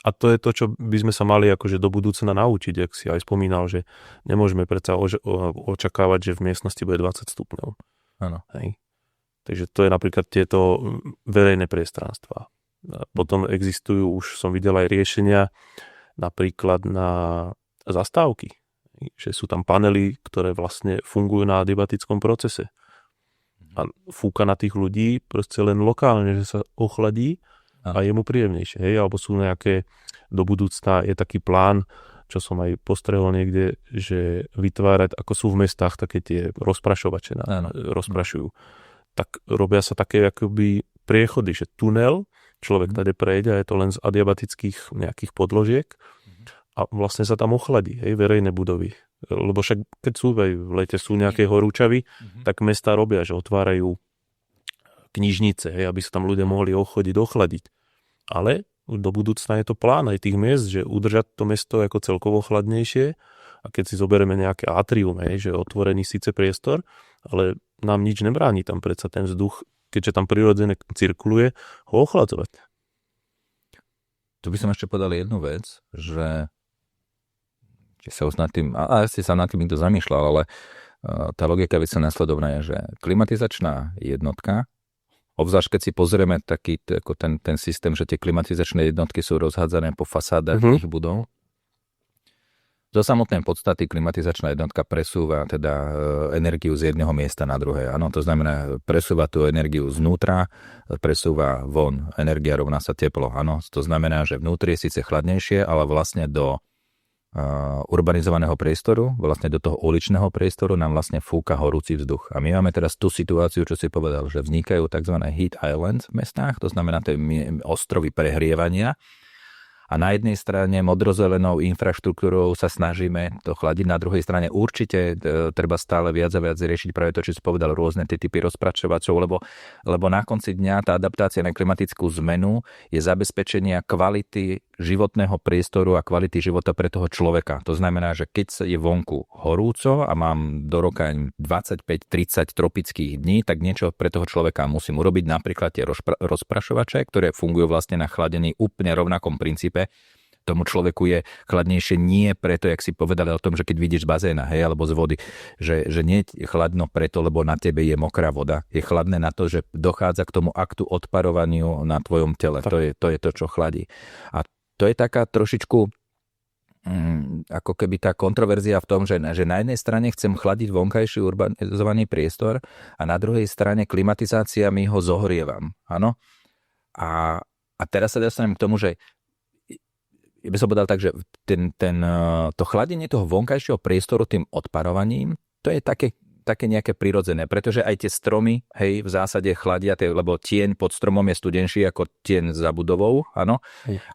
A to je to, čo by sme sa mali akože do budúcna naučiť, ak si aj spomínal, že nemôžeme predsa očakávať, že v miestnosti bude 20 stupňov. Áno. Hej. Takže to je napríklad tieto verejné priestranstvá. Potom existujú, už som videl aj riešenia napríklad na zastávky. Že sú tam panely, ktoré vlastne fungujú na adiabatickom procese. A fúka na tých ľudí proste len lokálne, že sa ochladí a je mu príjemnejšie. Hej? Alebo sú nejaké, do budúcna je taký plán, čo som aj postrehol niekde, že vytvárať, ako sú v mestách také tie rozprašovače, rozprašujú. Tak robia sa také akoby priechody, že tunel, človek tady prejde a je to len z adiabatických nejakých podložiek a vlastne sa tam ochladí, hej, verejné budovy. Lebo však keď sú v lete sú nejaké horúčavy, tak mestá robia, že otvárajú knižnice, hej, aby sa tam ľudia mohli ochodiť, ochladiť. Ale do budúcna je to plán aj tých miest, že udržať to mesto ako celkovo chladnejšie a keď si zoberieme nejaké atrium, hej, že otvorený síce priestor, ale nám nič nebráni tam predsa ten vzduch, keďže tam prirodzene cirkuluje, ho ochladzovať. Tu by som ešte povedal jednu vec, že sa už nad tým, a asi sa nad tým nikto zamýšľal, ale tá logika vec nasledovná je, že klimatizačná jednotka, obzvlášť keď si pozrieme taký ako ten systém, že tie klimatizačné jednotky sú rozhádzané po fasádach tých budov. Zo samotnej podstaty klimatizačná jednotka presúva teda energiu z jedného miesta na druhé. Áno, to znamená, presúva tú energiu znútra, presúva von. Energia rovná sa teplo. Áno, to znamená, že vnútri je síce chladnejšie, ale vlastne do urbanizovaného priestoru, vlastne do toho uličného priestoru nám vlastne fúka horúci vzduch. A my máme teraz tú situáciu, čo si povedal, že vznikajú tzv. Heat islands v mestách, to znamená tie ostrovy prehrievania. A na jednej strane modrozelenou infraštruktúrou sa snažíme to chladiť, na druhej strane určite treba stále viac a viac riešiť práve to, čo si povedal, rôzne tie typy rozprašovačov, lebo na konci dňa tá adaptácia na klimatickú zmenu je zabezpečenia kvality životného priestoru a kvality života pre toho človeka. To znamená, že keď je vonku horúco a mám do roka 25-30 tropických dní, tak niečo pre toho človeka musím urobiť, napríklad tie rozprašovače, ktoré fungujú vlastne na chladený úplne rovnakom princípe. Tomu človeku je chladnejšie nie preto, jak si povedali o tom, že keď vidíš z bazéna, hej, alebo z vody, že nie je chladno preto, lebo na tebe je mokrá voda. Je chladné na to, že dochádza k tomu aktu odparovaniu na tvojom tele. To je to, čo chladí. A to je taká trošičku ako keby tá kontroverzia v tom, že na jednej strane chcem chladiť vonkajší urbanizovaný priestor a na druhej strane klimatizácia mi ho zohrievam. Áno? A teraz sa dostanem k tomu, že ja by som povedal tak, že to chladenie toho vonkajšieho priestoru tým odparovaním, to je také nejaké prirodzené, pretože aj tie stromy, hej, v zásade chladia, lebo tieň pod stromom je studenší ako tieň za budovou, áno.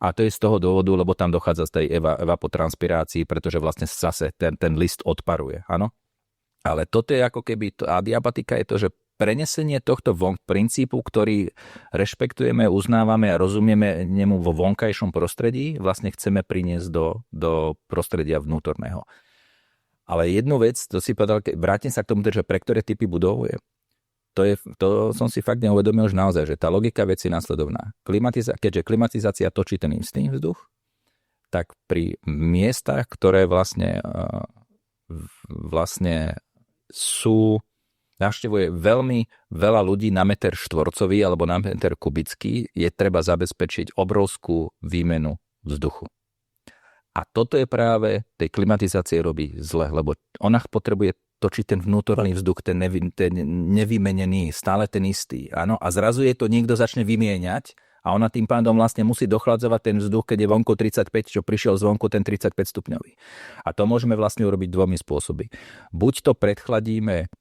A to je z toho dôvodu, lebo tam dochádza z tej evapotranspirácii, pretože vlastne zase ten list odparuje, áno. Ale toto je ako keby, adiabatika je to, že prenesenie tohto princípu, ktorý rešpektujeme, uznávame a rozumieme nemu vo vonkajšom prostredí, vlastne chceme priniesť do prostredia vnútorného. Ale jednu vec, to si povedal, vrátim sa k tomu, že pre ktoré typy budov je. To som si fakt neuvedomil, že naozaj, že tá logika veci je následovná. Keďže klimatizácia točí ten istý vzduch, tak pri miestach, ktoré vlastne navštevuje veľmi veľa ľudí na meter štvorcový alebo na meter kubický, je treba zabezpečiť obrovskú výmenu vzduchu. A toto je práve tej klimatizácie robí zle, lebo ona potrebuje točiť ten vnútorný vzduch, ten nevymenený, stále ten istý. Áno? A zrazu je to niekto začne vymieňať a ona tým pádom vlastne musí dochladzovať ten vzduch, keď je vonku 35, čo prišiel zvonku ten 35 stupňový. A to môžeme vlastne urobiť dvomi spôsoby. Buď to predchladíme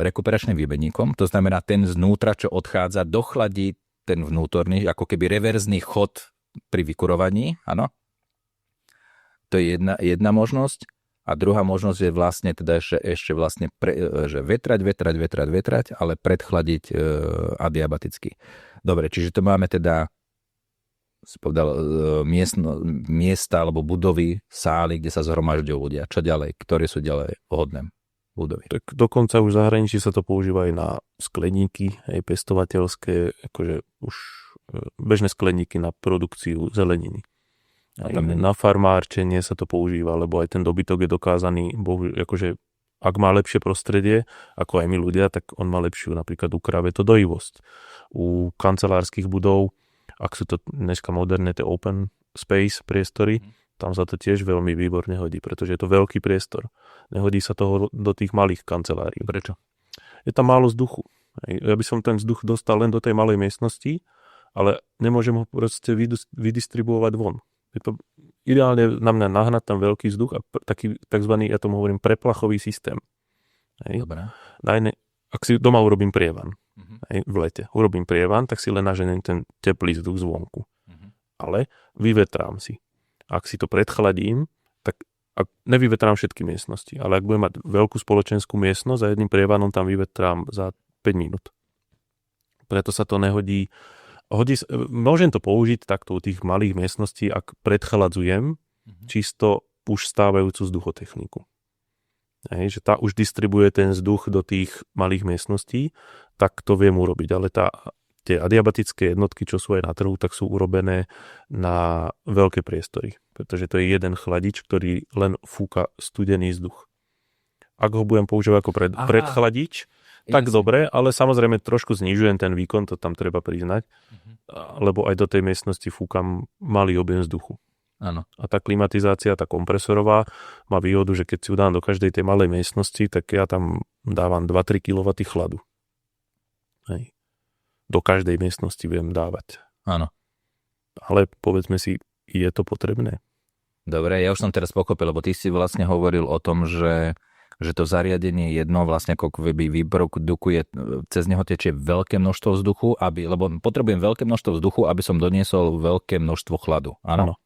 rekuperačným výmenníkom, to znamená ten znútra, čo odchádza, dochladí ten vnútorný, ako keby reverzný chod pri vykurovaní, áno. To je jedna možnosť. A druhá možnosť je vlastne teda ešte vlastne že vetrať, ale predchladiť adiabaticky. Dobre, čiže to máme teda si povedal, miesta alebo budovy, sály, kde sa zhromažďujú ľudia. Čo ďalej? Ktoré sú ďalej vhodné budovy? Tak dokonca už v zahraničí sa to používa aj na skleníky, aj pestovateľské, akože už bežné skleníky na produkciu zeleniny. Aj na farmárčenie sa to používa, lebo aj ten dobytok je dokázaný, akože ak má lepšie prostredie, ako aj my ľudia, tak on má lepšiu, napríklad u kráv je to dojivosť. U kancelárskych budov, ak sú to dneska moderné, tie open space priestory, tam sa to tiež veľmi výborne hodí, pretože je to veľký priestor. Nehodí sa toho do tých malých kancelárií. Prečo? Je tam málo vzduchu. Ja by som ten vzduch dostal len do tej malej miestnosti, ale nemôžem ho proste vydistribuovať von. Je to ideálne na mňa nahnať tam veľký vzduch a taký takzvaný, ja tomu hovorím, preplachový systém. Dobre. Ak si doma urobím prievan, v lete urobím prievan, tak si len naženiem ten teplý vzduch zvonku. Ale vyvetrám si. Ak si to predchladím, tak nevyvetrám všetky miestnosti, ale ak budem mať veľkú spoločenskú miestnosť a jedným prievanom tam vyvetrám za 5 minút. Preto sa to nehodí. Môžem to použiť takto u tých malých miestností, ak predchladzujem čisto už stávajúcu vzduchotechniku. Že tá už distribuje ten vzduch do tých malých miestností, tak to viem urobiť. Ale tie adiabatické jednotky, čo sú aj na trhu, tak sú urobené na veľké priestory. Pretože to je jeden chladič, ktorý len fúka studený vzduch. Ak ho budem používať ako predchladič, tak dobre, ale samozrejme trošku znižujem ten výkon, to tam treba priznať, lebo aj do tej miestnosti fúkam malý objem vzduchu. Áno. A tá klimatizácia, tá kompresorová, má výhodu, že keď si ju dám do každej tej malej miestnosti, tak ja tam dávam 2-3 kW chladu. Hej. Do každej miestnosti viem dávať. Áno. Ale povedzme si, je to potrebné? Dobre, ja už som teraz pochopil, lebo ty si vlastne hovoril o tom, že to zariadenie jedno vlastne ako vyprodukuje, cez neho tečie veľké množstvo vzduchu, lebo potrebujem veľké množstvo vzduchu, aby som doniesol veľké množstvo chladu. Áno.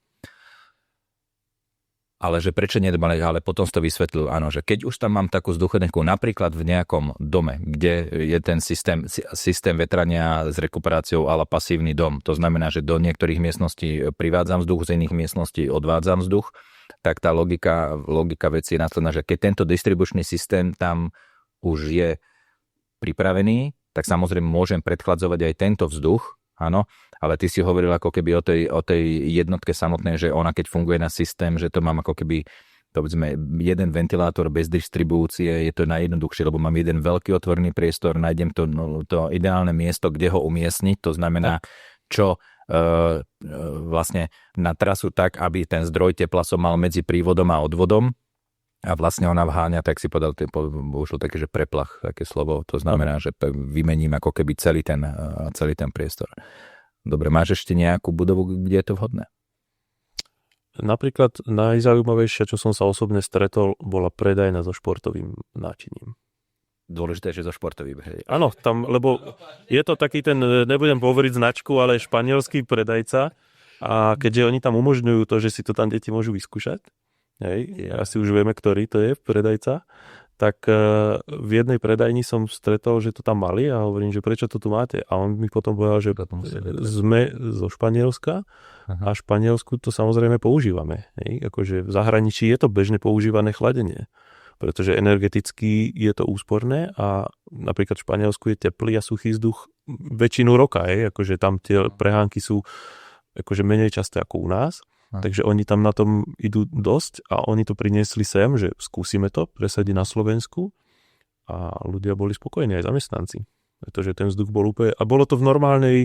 Ale že prečo nedbali, ale potom si to vysvetlil, áno, že keď už tam mám takú vzduchotechniku, napríklad v nejakom dome, kde je ten systém vetrania s rekuperáciou ale pasívny dom, to znamená, že do niektorých miestností privádzam vzduch, z iných miestností odvádzam vzduch, tak tá logika veci je následná, že keď tento distribučný systém tam už je pripravený, tak samozrejme môžem predchladzovať aj tento vzduch, áno, ale ty si hovoril ako keby o tej jednotke samotnej, že ona keď funguje na systém, že to mám ako keby povedzme jeden ventilátor bez distribúcie, je to najjednoduchšie, lebo mám jeden veľký otvorený priestor, nájdem to ideálne miesto, kde ho umiestniť, to znamená, čo vlastne na trasu tak, aby ten zdroj tepla som mal medzi prívodom a odvodom a vlastne ona vháňa, tak si podal, už také, že preplach, také slovo, to znamená, že vymením ako keby celý ten priestor. Dobre, máš ešte nejakú budovu, kde je to vhodné? Napríklad najzaujímavejšia, čo som sa osobne stretol, bola predajňa so športovým náčiním. Dôležité, že zo športový. Áno, tam, lebo je to taký ten, nebudem hovoriť značku, ale španielský predajca a keďže oni tam umožňujú to, že si to tam deti môžu vyskúšať, asi už vieme, ktorý to je predajca, tak v jednej predajni som stretol, že to tam mali a hovorím, že prečo to tu máte? A on mi potom povedal, že sme zo Španielska a v Španielsku to samozrejme používame. Akože v zahraničí je to bežne používané chladenie, pretože energeticky je to úsporné a napríklad v Španielsku je teplý a suchý vzduch väčšinu roka, akože tam tie prehánky sú akože menej časté ako u nás, takže oni tam na tom idú dosť a oni to priniesli sem, že skúsime to presadiť na Slovensku a ľudia boli spokojní, aj zamestnanci, pretože ten vzduch bol úplne, a bolo to v normálnej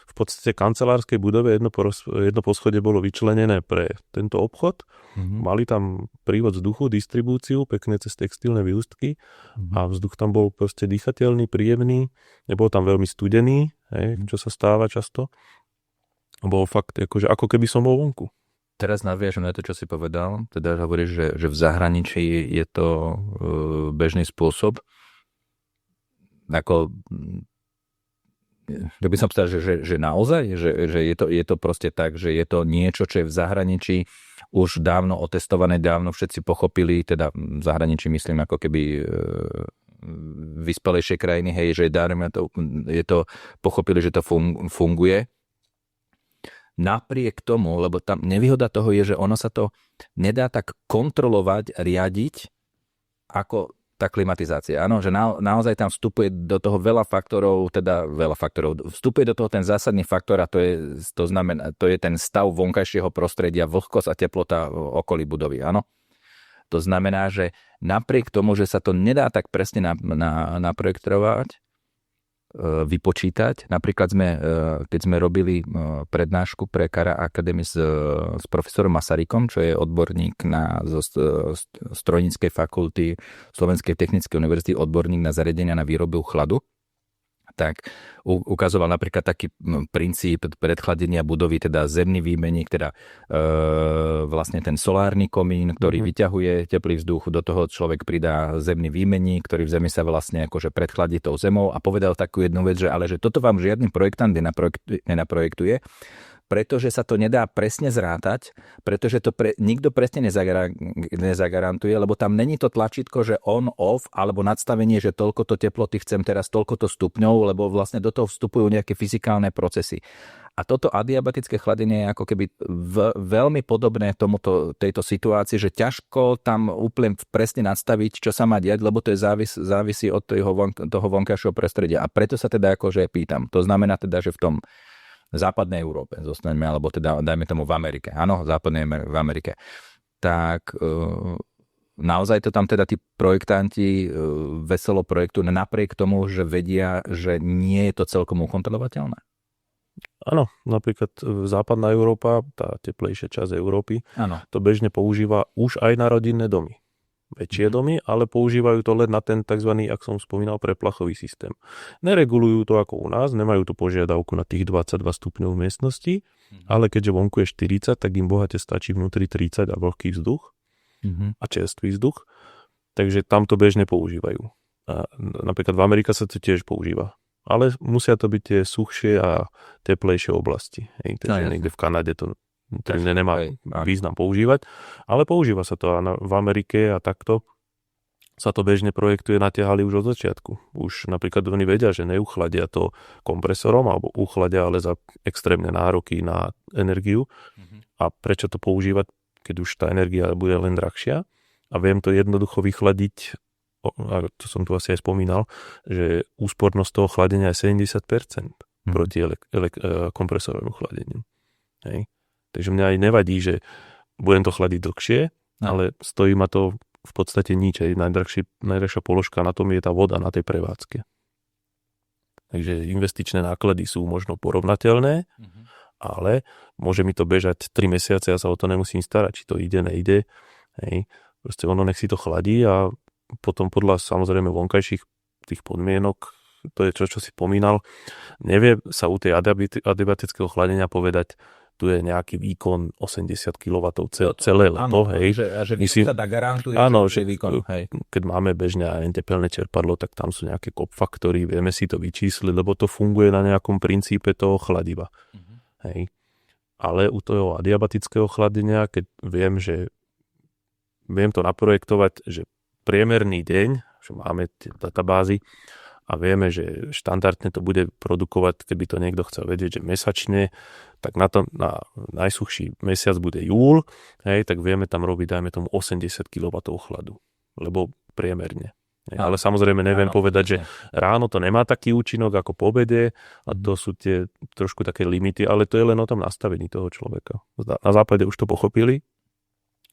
v podstate kancelárskej budove, jedno poschodie bolo vyčlenené pre tento obchod. Mali tam prívod vzduchu, distribúciu, pekne cez textilné výustky a vzduch tam bol proste dýchateľný, príjemný, nebol tam veľmi studený, čo sa stáva často. Bol fakt, akože, ako keby som bol vonku. Teraz nadviažem na to, čo si povedal, teda hovoríš, že v zahraničí je to bežný spôsob, ako by som povedal, že naozaj, že je to proste tak, že je to niečo, čo je v zahraničí už dávno otestované, dávno všetci pochopili, teda v zahraničí myslím ako keby vyspelejšie krajiny, hej, že je to pochopili, že to funguje. Napriek tomu, lebo tam nevýhoda toho je, že ono sa to nedá tak kontrolovať, riadiť, ako tá klimatizácia. Áno, že naozaj tam vstupuje do toho veľa faktorov, vstupuje do toho ten zásadný faktor a to je ten stav vonkajšieho prostredia, vlhkosť a teplota okolí budovy, áno. To znamená, že napriek tomu, že sa to nedá tak presne naprojektovať, vypočítať. Napríklad keď sme robili prednášku pre Kara Academy s profesorom Masarykom, čo je odborník zo strojníckej fakulty Slovenskej technickej univerzity, odborník na zariadenia na výrobu chladu, tak ukazoval napríklad taký princíp predchladenia budovy, teda zemný výmeník, teda vlastne ten solárny komín, ktorý vyťahuje teplý vzduch, do toho človek pridá zemný výmeník, ktorý v zemi sa vlastne akože predchladí tou zemou a povedal takú jednu vec, že ale že toto vám žiadny projektant nenaprojektuje, pretože sa to nedá presne zrátať, pretože to nikto presne nezagarantuje, lebo tam není to tlačítko, že on, off, alebo nadstavenie, že toľkoto teploty chcem teraz, toľkoto stupňov, lebo vlastne do toho vstupujú nejaké fyzikálne procesy. A toto adiabatické chladenie je ako keby veľmi podobné tejto situácii, že ťažko tam úplne presne nadstaviť, čo sa má diať, lebo to je závisí od toho vonkajšieho prostredia. A preto sa teda akože pýtam. To znamená teda, že v tom západnej Európe zostaňme, alebo teda dajme tomu v Amerike. Áno, v Amerike. Tak naozaj to tam teda tí projektanti veselo projektujú napriek tomu, že vedia, že nie je to celkom ukontrolovateľné? Áno, napríklad západná Európa, tá teplejšia časť Európy, to bežne používa už aj na rodinné domy. Väčšie domy, ale používajú to len na ten tzv., ak som spomínal, preplachový systém. Neregulujú to ako u nás, nemajú tú požiadavku na tých 22 stupňov v miestnosti, ale keďže vonku je 40, tak im bohate stačí vnútri 30 a vlhký vzduch a čerstvý vzduch, takže tam to bežne používajú. A napríklad v Amerike sa to tiež používa. Ale musia to byť tie suchšie a teplejšie oblasti. Takže niekde v Kanade to nemá význam používať, ale používa sa to v Amerike a takto sa to bežne projektuje, natiahali už od začiatku. Už napríklad oni vedia, že neuchladia to kompresorom alebo uchladia, ale za extrémne nároky na energiu. A prečo to používať, keď už tá energia bude len drahšia a viem to jednoducho vychladiť, a to som tu asi aj spomínal, že úspornosť toho chladenia je 70% proti kompresorovému chladeniu. Hej. Takže mňa aj nevadí, že budem to chladiť dlhšie, ale stojí ma to v podstate nič. Najdrahšia položka na tom je tá voda na tej prevádzke. Takže investičné náklady sú možno porovnateľné, ale môže mi to bežať 3 mesiace, ja sa o to nemusím starať, či to ide, nejde. Hej. Proste ono nech si to chladí a potom podľa samozrejme vonkajších tých podmienok, to je čo si pomínal, nevie sa u tej adiabatického chladenia povedať, tu je nejaký výkon 80 kW celé leto, hej. Že sa dá garantuje, áno, že výkon, hej. Keď máme bežne tepelné čerpadlo, tak tam sú nejaké faktory, vieme si to vyčísliť, lebo to funguje na nejakom princípe toho chladiva. Hej. Ale u toho adiabatického chladenia, keď viem to naprojektovať, že priemerný deň, že máme tie databázy a vieme, že štandardne to bude produkovať, keby to niekto chcel vedieť, že mesačne, tak na najsuchší mesiac bude júl, hej, tak vieme tam robiť, dajme tomu 80 kW chladu, lebo priemerne. Ale samozrejme neviem povedať, že ráno to nemá taký účinok ako po obede a to sú tie trošku také limity, ale to je len o tom nastavení toho človeka. Na západe už to pochopili,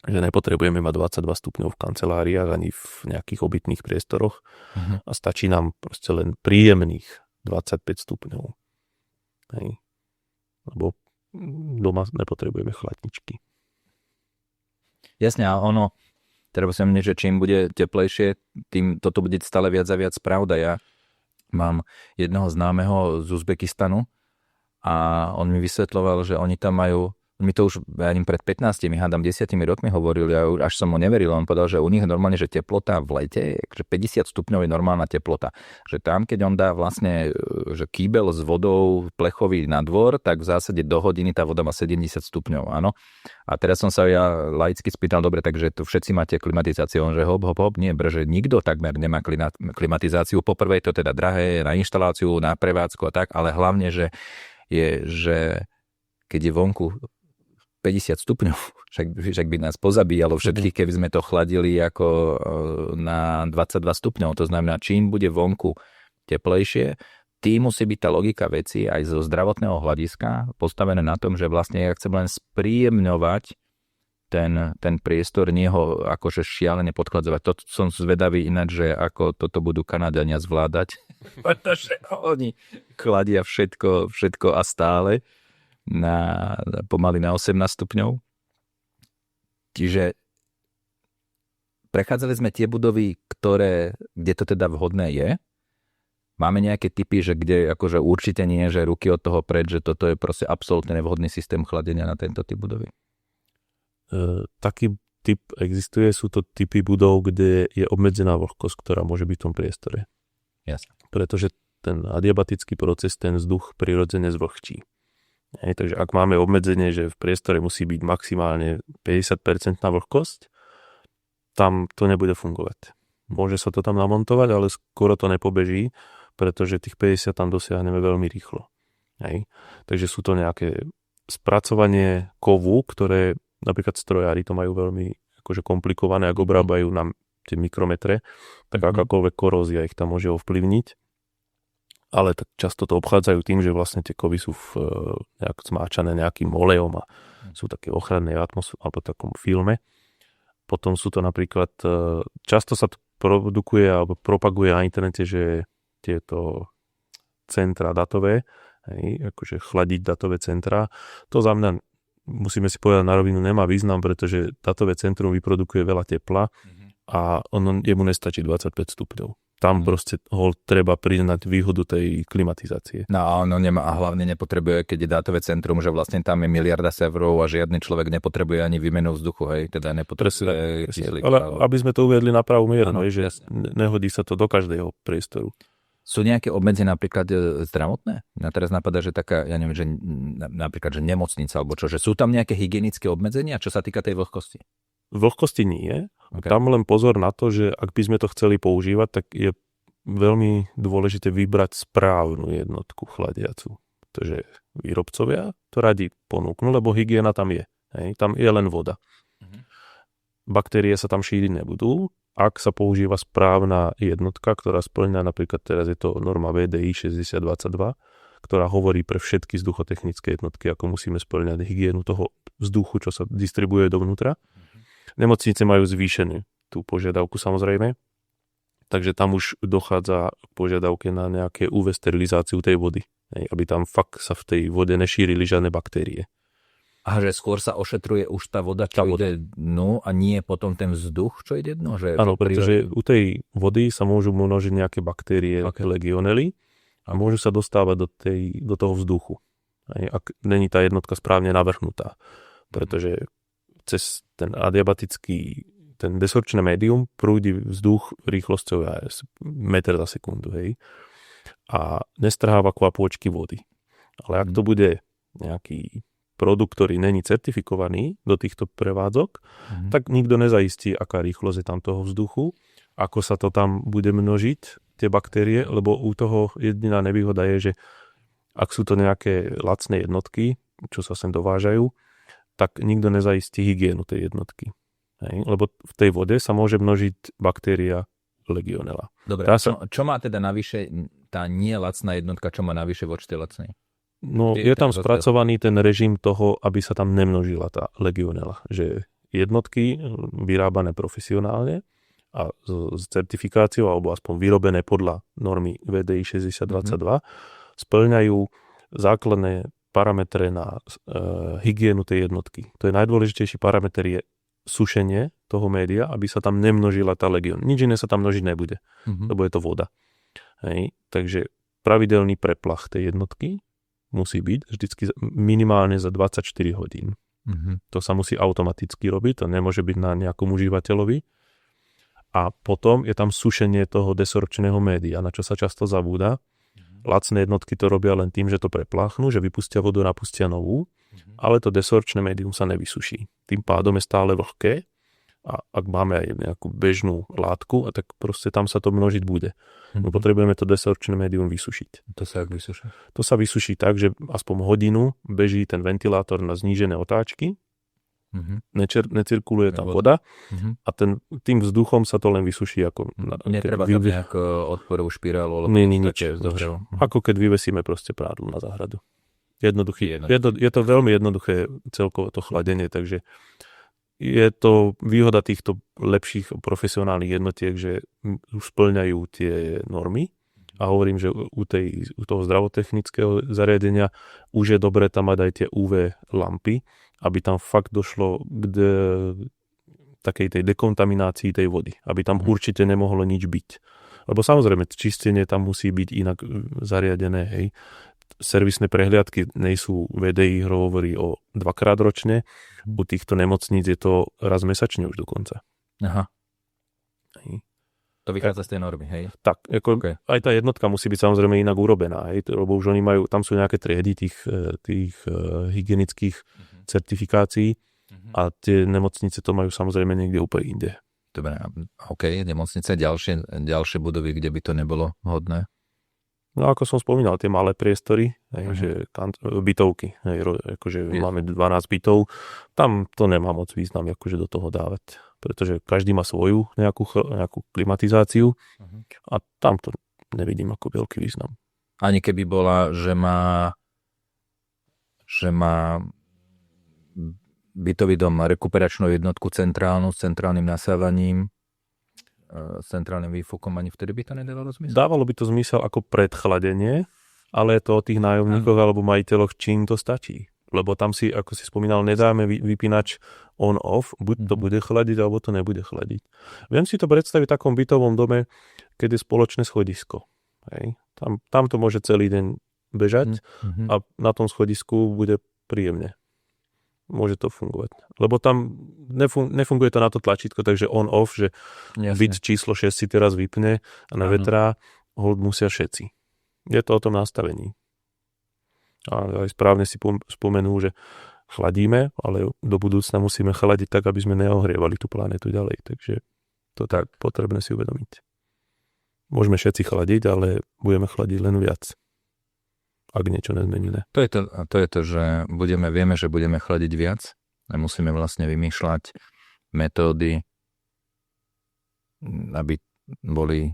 že nepotrebujeme mať 22 stupňov v kanceláriách ani v nejakých obytných priestoroch a stačí nám proste len príjemných 25 stupňov. Hej. Lebo doma nepotrebujeme chladničky. Jasne, a ono, treba sa mne, že čím bude teplejšie, tým toto bude stále viac a viac pravda. Ja mám jedného známeho z Uzbekistanu a on mi vysvetľoval, že oni tam majú, mi to už pred 15, hádam 10 rokmi hovorili, ja až som mu neveril, on povedal, že u nich normálne, že teplota v lete, že 50 stupňov je normálna teplota. Že tam, keď on dá vlastne, že kýbel s vodou plechový na dvor, tak v zásade do hodiny tá voda má 70 stupňov, áno. A teraz som sa ja laicky spýtal, dobre, takže tu všetci máte klimatizáciu, on že hop, nie, že nikto takmer nemá klimatizáciu. Poprvé je to teda drahé na inštaláciu, na prevádzku a tak, ale hlavne, že keď je vonku 50 stupňov, však by nás pozabíjalo všetkých, keby sme to chladili ako na 22 stupňov. To znamená, čím bude vonku teplejšie, tým musí byť tá logika veci aj zo zdravotného hľadiska postavené na tom, že vlastne ja chcem len spríjemňovať ten priestor, nie ho akože šialene podchladzovať. To som zvedavý ináč, že ako toto budú Kanadania zvládať, pretože oni chladia všetko a stále pomaly na 18 stupňov. Čiže prechádzali sme tie budovy, kde to teda vhodné je. Máme nejaké typy, že kde akože určite nie, že ruky od toho preč, že toto je proste absolútne nevhodný systém chladenia na tento typ budovy. Taký typ existuje, sú to typy budov, kde je obmedzená vlhkosť, ktorá môže byť v tom priestore. Jasne. Pretože ten adiabatický proces, ten vzduch prirodzene zvlhčí. Takže ak máme obmedzenie, že v priestore musí byť maximálne 50% vlhkosť, tam to nebude fungovať. Môže sa to tam namontovať, ale skoro to nepobeží, pretože tých 50 tam dosiahneme veľmi rýchlo. Takže sú to nejaké spracovanie kovu, ktoré napríklad strojári to majú veľmi akože komplikované, ak obrábajú nám tie mikrometre, tak akákoľvek korózia ich tam môže ovplyvniť. Ale tak často to obchádzajú tým, že vlastne tie kovy sú nejak zmáčané nejakým olejom a sú také ochranné atmosfére alebo takom filme. Potom sú to napríklad, často sa to produkuje alebo propaguje na internete, že tieto centra datové, akože chladiť datové centra, to za mňa, musíme si povedať na rovinu, nemá význam, pretože datové centrum vyprodukuje veľa tepla a jemu nestačí 25 stupňov. Tam proste ho treba priznať výhodu tej klimatizácie. No a ono nemá, a hlavne nepotrebuje, keď je dátové centrum, že vlastne tam je miliarda serverov a žiadny človek nepotrebuje ani výmenu vzduchu, hej, teda nepotrebuje kyslík. Ale aby sme to uviedli na pravú mieru, že nehodí sa to do každého priestoru. Sú nejaké obmedzenia napríklad zdravotné? Mňa teraz napadá, že taká, ja neviem, že napríklad, že nemocnica alebo čo, že sú tam nejaké hygienické obmedzenia, čo sa týka tej vlhkosti? Vlhkosti nie. Okay. Tam len pozor na to, že ak by sme to chceli používať, tak je veľmi dôležité vybrať správnu jednotku chladiacu. Pretože výrobcovia to radi ponúknú, lebo hygiena tam je. Tam je len voda. Baktérie sa tam šíriť nebudú. Ak sa používa správna jednotka, ktorá spĺňa, napríklad teraz je to norma VDI 6022, ktorá hovorí pre všetky vzduchotechnické jednotky, ako musíme spĺňať hygienu toho vzduchu, čo sa distribuuje dovnútra. Nemocnice majú zvýšenú tú požiadavku samozrejme. Takže tam už dochádza k požiadavke na nejaké UV sterilizáciu tej vody. Aby tam fakt sa v tej vode nešírili žiadne baktérie. A že skôr sa ošetruje už tá voda, čo ide dnu a nie potom ten vzduch, čo ide dnu? Áno, pretože u tej vody sa môžu množiť nejaké baktérie, legionely a môžu sa dostávať do toho vzduchu. Ak není tá jednotka správne navrhnutá. Pretože cez ten adiabatický, ten desorpčné médium prúdi vzduch rýchlosťou meter za sekundu. Hej. A nestrháva kvapôčky vody. Ale ak to bude nejaký produkt, ktorý není certifikovaný do týchto prevádzok, tak nikto nezaistí, aká rýchlosť je tam toho vzduchu, ako sa to tam bude množiť, tie baktérie, lebo u toho jediná nevýhoda je, že ak sú to nejaké lacné jednotky, čo sa sem dovážajú, tak nikto nezaistí hygienu tej jednotky. Hej? Lebo v tej vode sa môže množiť baktéria legionella. Dobre, čo má teda navyše tá nie lacná jednotka, čo má navyše voči tej lacnej? No, je tam spracovaný ten režim toho, aby sa tam nemnožila tá legionella. Že jednotky vyrábané profesionálne a s certifikáciou, alebo aspoň vyrobené podľa normy VDI 6022, spĺňajú základné parametre na hygienu tej jednotky. To je najdôležitejší parameter je sušenie toho média, aby sa tam nemnožila tá legion. Nič iné sa tam množiť nebude, lebo je to voda. Hej. Takže pravidelný preplach tej jednotky musí byť vždycky minimálne za 24 hodín. To sa musí automaticky robiť, to nemôže byť na nejakom užívateľovi. A potom je tam sušenie toho desorpčného média, na čo sa často zabúda. Lacné jednotky to robia len tým, že to prepláchnú, že vypustia vodu, napustia novú, ale to desorpčné médium sa nevysuší. Tým pádom je stále vlhké a ak máme aj nejakú bežnú látku, a tak proste tam sa to množiť bude. No potrebujeme to desorpčné médium vysušiť. To sa jak vysuší? To sa vysuší tak, že aspoň hodinu beží ten ventilátor na znížené otáčky, necirkuluje tam voda a tým vzduchom sa to len vysuší. Netreba tam nejak odporovú špirálu, alebo nič. Ako keď vyvesíme proste prádlo na záhradu. Je to veľmi jednoduché celkovo to chladenie, takže je to výhoda týchto lepších profesionálnych jednotiek, že už spĺňajú tie normy a hovorím, že u toho zdravotechnického zariadenia už je dobré tam mať aj tie UV lampy, aby tam fakt došlo k takej tej dekontaminácii tej vody, aby tam určite nemohlo nič byť. Lebo samozrejme, čistenie tam musí byť inak zariadené, hej. Servisné prehliadky nejsú, VDI hovorí o 2-krát ročne, u týchto nemocníc je to raz mesačne už dokonca. Aha. Hej. To vychádza z tej normy, hej? Tak, aj tá jednotka musí byť samozrejme inak urobená, hej, lebo už oni majú, tam sú nejaké triedy tých hygienických certifikácií a tie nemocnice to majú samozrejme niekde úplne inde. Dobre, nemocnice, ďalšie budovy, kde by to nebolo vhodné? No ako som spomínal, tie malé priestory, že bytovky, akože máme 12 bytov, tam to nemá moc význam akože do toho dávať, pretože každý má svoju nejakú klimatizáciu a tam to nevidím ako veľký význam. Ani keby bola, že má bytový dom rekuperačnú jednotku centrálnu s centrálnym nasávaním, s centrálnym výfukom, ani vtedy by to nedávalo zmysel? Dávalo by to zmysel ako predchladenie, ale je to o tých nájomníkoch alebo majiteľoch, čím to stačí. Lebo tam si, ako si spomínal, nedáme vypínač on-off, buď to bude chladiť, alebo to nebude chladiť. Viem si to predstaviť v takom bytovom dome, keď je spoločné schodisko. Hej. Tam to môže celý deň bežať a na tom schodisku bude príjemne. Môže to fungovať. Lebo tam nefunguje to na to tlačítko, takže on-off, že byt číslo 6 si teraz vypne a na vetrá hold musia všetci. Je to o tom nastavení. A aj správne si spomenú, že chladíme, ale do budúcna musíme chladiť tak, aby sme neohrievali tú planetu ďalej. Takže to tak potrebné si uvedomiť. Môžeme všetci chladiť, ale budeme chladiť len viac, ak niečo nezmeníme. To je to, že vieme, že budeme chladiť viac a musíme vlastne vymýšľať metódy, aby boli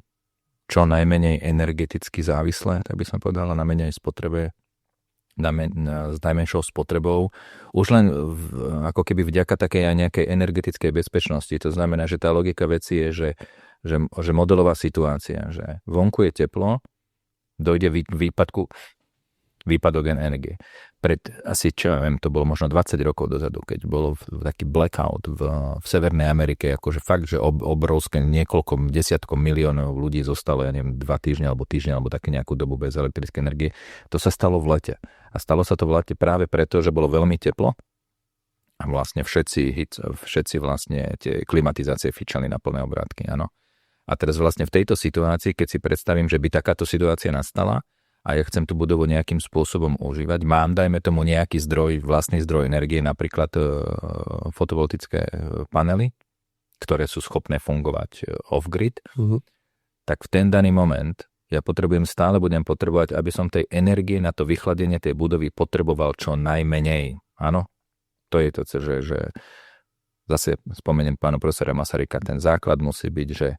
čo najmenej energeticky závislé, tak by som povedala, na menej spotrebe, s najmenšou spotrebou. Už len ako keby vďaka takej aj nejakej energetickej bezpečnosti. To znamená, že tá logika veci je, že že modelová situácia, že vonku je teplo, dojde výpadok energie. Pred asi, čo ja viem, to bolo možno 20 rokov dozadu, keď bolo taký blackout v Severnej Amerike, akože fakt, že obrovské niekoľko desiatkom miliónov ľudí zostalo, ja neviem, 2 týždne alebo také nejakú dobu bez elektrickej energie. To sa stalo v lete. A stalo sa to v lete práve preto, že bolo veľmi teplo a vlastne všetci vlastne tie klimatizácie fičali na plné obrátky, áno. A teraz vlastne v tejto situácii, keď si predstavím, že by takáto situácia nastala a ja chcem tú budovu nejakým spôsobom užívať, mám, dajme tomu, nejaký vlastný zdroj energie, napríklad fotovoltické panely, ktoré sú schopné fungovať off-grid, tak v ten daný moment ja budem potrebovať, aby som tej energie na to vychladenie tej budovy potreboval čo najmenej. Áno, to je to, že zase spomeniem pánu profesora Masaryka, ten základ musí byť, že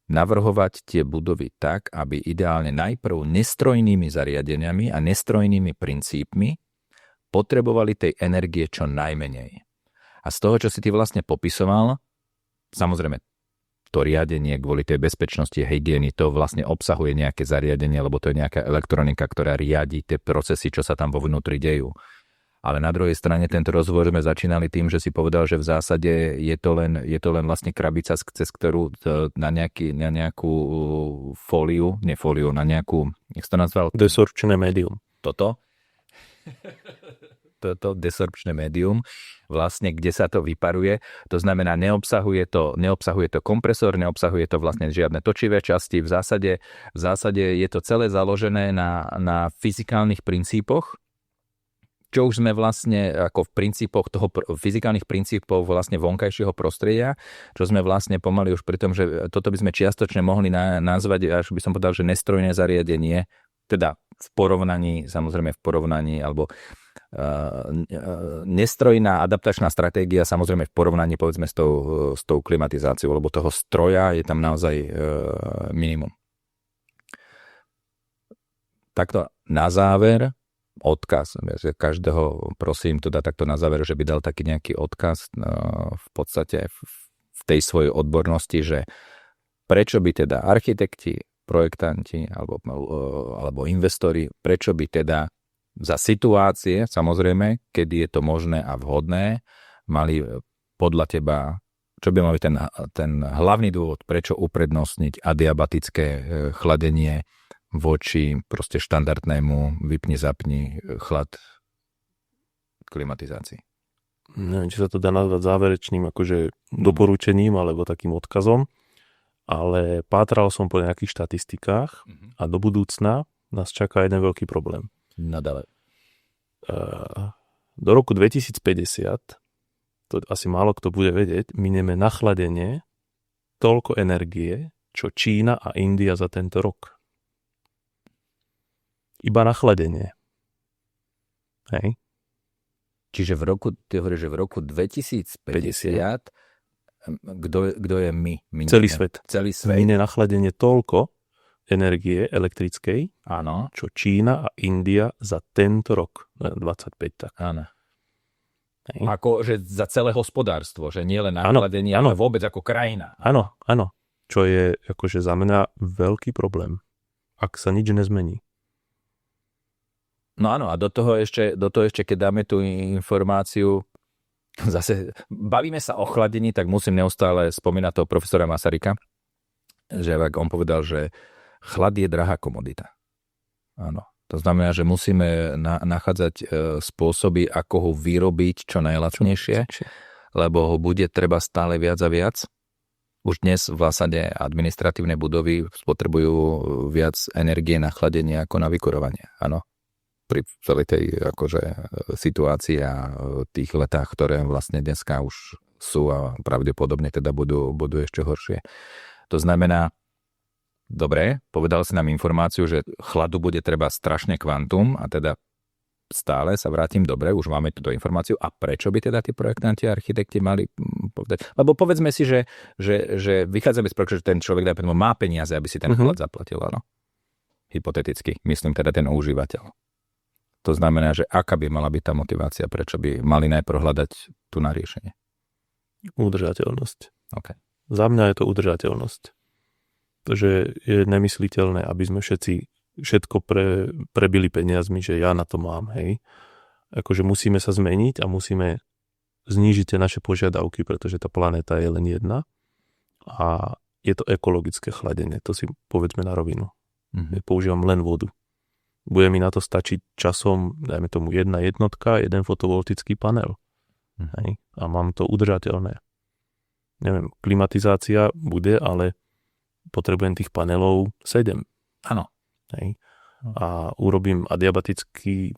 navrhovať tie budovy tak, aby ideálne najprv nestrojnými zariadeniami a nestrojnými princípmi potrebovali tej energie čo najmenej. A z toho, čo si ty vlastne popisoval, samozrejme to riadenie kvôli tej bezpečnosti a hygieny, to vlastne obsahuje nejaké zariadenie, lebo to je nejaká elektronika, ktorá riadi tie procesy, čo sa tam vo vnútri dejú. Ale na druhej strane tento rozhovor sme začínali tým, že si povedal, že v zásade je to len vlastne krabica, cez ktorú na nejakú fóliu, na nejakú, jak to nazval? Desorpčné médium. Toto desorpčné médium, vlastne kde sa to vyparuje. To znamená, neobsahuje to kompresor, neobsahuje to vlastne žiadne točivé časti. V zásade je to celé založené na fyzikálnych princípoch, čo už sme vlastne ako v princípoch fyzikálnych princípov vlastne vonkajšieho prostredia, čo sme vlastne pomaly už pri tom, že toto by sme čiastočne mohli nazvať, až by som povedal, že nestrojné zariadenie, teda v porovnaní, alebo nestrojná adaptačná stratégia, samozrejme v porovnaní povedzme s tou klimatizáciou, lebo toho stroja je tam naozaj minimum. Takto na záver odkaz, každého prosím to dá takto na záver, že by dal taký nejaký odkaz v podstate v tej svojej odbornosti, že prečo by teda architekti, projektanti alebo investori, prečo by teda za situácie, samozrejme, kedy je to možné a vhodné, mali podľa teba, čo by mal byť ten hlavný dôvod, prečo uprednostniť adiabatické chladenie voči proste štandardnému vypni-zapni chlad klimatizácii. Neviem, či sa to dá nazvať záverečným akože doporučením alebo takým odkazom, ale pátral som po nejakých štatistikách a do budúcna nás čaká jeden veľký problém. Nadále. Do roku 2050, to asi málo kto bude vedieť, minieme na chladenie toľko energie, čo Čína a India za tento rok. Iba na chladenie. Hej. Čiže ty hovoríš, že v roku 2050 kto je my? Celý svet. Celý svet. Minie na chladenie toľko energie elektrickej, áno, čo Čína a India za tento rok. 25 tak. Áno. Hej. Ako, že za celé hospodárstvo, že nie len na chladenie, ale vôbec ako krajina. Áno. Čo je akože za mňa veľký problém, ak sa nič nezmení. No áno, a do toho ešte, keď dáme tú informáciu, zase bavíme sa o chladení, tak musím neustále spomínať toho profesora Masaryka, že on povedal, že chlad je drahá komodita. Áno. To znamená, že musíme nachádzať spôsoby, ako ho vyrobiť čo najlacnejšie, lebo ho bude treba stále viac a viac. Už dnes v zásade administratívne budovy spotrebujú viac energie na chladenie ako na vykurovanie. Áno. Pri celej tej akože situácii a tých letách, ktoré vlastne dneska už sú a pravdepodobne teda budú ešte horšie. To znamená, dobre, povedal si nám informáciu, že chladu bude treba strašne kvantum a teda stále sa vrátim, dobre, už máme túto informáciu. A prečo by teda tí projektanti a architekti mali povedať? Lebo povedzme si, že vychádzame z projektu, že ten človek má peniaze, aby si ten chlad zaplatil, áno. Hypoteticky, myslím teda ten užívateľ. To znamená, že aká by mala byť tá motivácia, prečo by mali najprv hľadať tu na riešenie? Udržateľnosť. Okay. Za mňa je to udržateľnosť. Takže je nemysliteľné, aby sme všetko prebili peniazmi, že ja na to mám, hej. Akože musíme sa zmeniť a musíme znížiť tie naše požiadavky, pretože tá planéta je len jedna a je to ekologické chladenie, to si povedzme na rovinu. Používam len vodu. Bude mi na to stačiť časom, dajme tomu 1 jednotka, 1 fotovoltický panel. Hej. A mám to udržateľné. Neviem, klimatizácia bude, ale potrebujem tých panelov 7. Áno. Hej. A urobím adiabaticky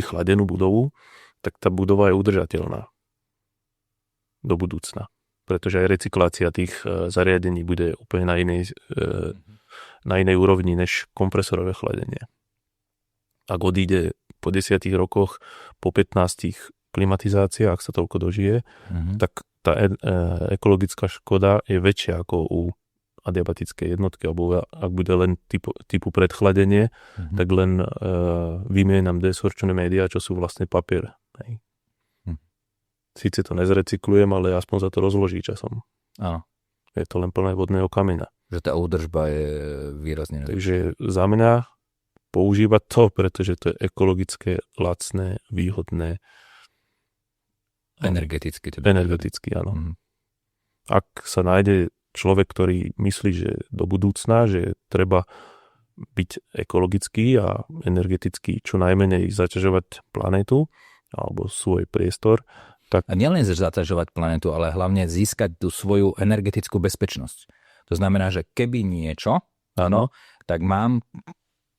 chladenú budovu, tak tá budova je udržateľná do budúcna. Pretože aj recyklácia tých zariadení bude úplne na inej úrovni než kompresorové chladenie. Ak odíde po 10 rokoch, po 15 klimatizáciách, ak sa toľko dožije, tak tá ekologická škoda je väčšia ako u adiabatickej jednotky, alebo ak bude len typu predchladenie, tak len vymienam desorpčné médiá, čo sú vlastne papier. Hej. Síce to nezrecyklujem, ale aspoň za to rozloží časom. Áno. Je to len plné vodného kameňa. Že tá údržba je výrazne. Takže za mňa používať to, pretože to je ekologické, lacné, výhodné. Energeticky. Energeticky, áno. Ak sa nájde človek, ktorý myslí, že do budúcna, že treba byť ekologický a energeticky čo najmenej zaťažovať planétu alebo svoj priestor, tak... A nielen zaťažovať planetu, ale hlavne získať tú svoju energetickú bezpečnosť. To znamená, že keby niečo, áno, tak mám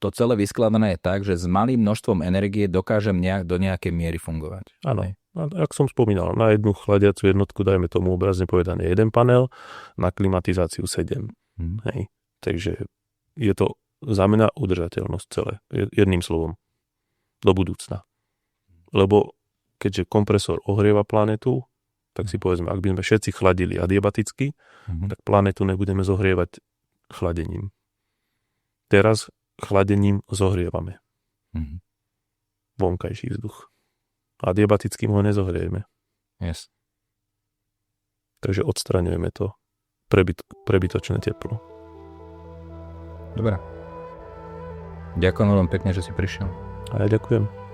to celé vyskladané tak, že s malým množstvom energie dokážem do nejakej miery fungovať. Áno. Ak som spomínal, na jednu chladiacu jednotku, dajme tomu obrazne povedané 1 panel, na klimatizáciu 7. Hej. Takže je to za mňa udržateľnosť celé. Jedným slovom. Do budúcna. Lebo keďže kompresor ohrieva planetu, tak si povedzme, ak by sme všetci chladili adiabaticky, tak planetu nebudeme zohrievať chladením. Teraz chladením zohrievame. Vonkajší vzduch. Adiabatickým ho nezohriejeme. Yes. Takže odstraňujeme to prebytočné teplo. Dobre. Ďakujem veľmi pekne, že si prišiel. A ja ďakujem.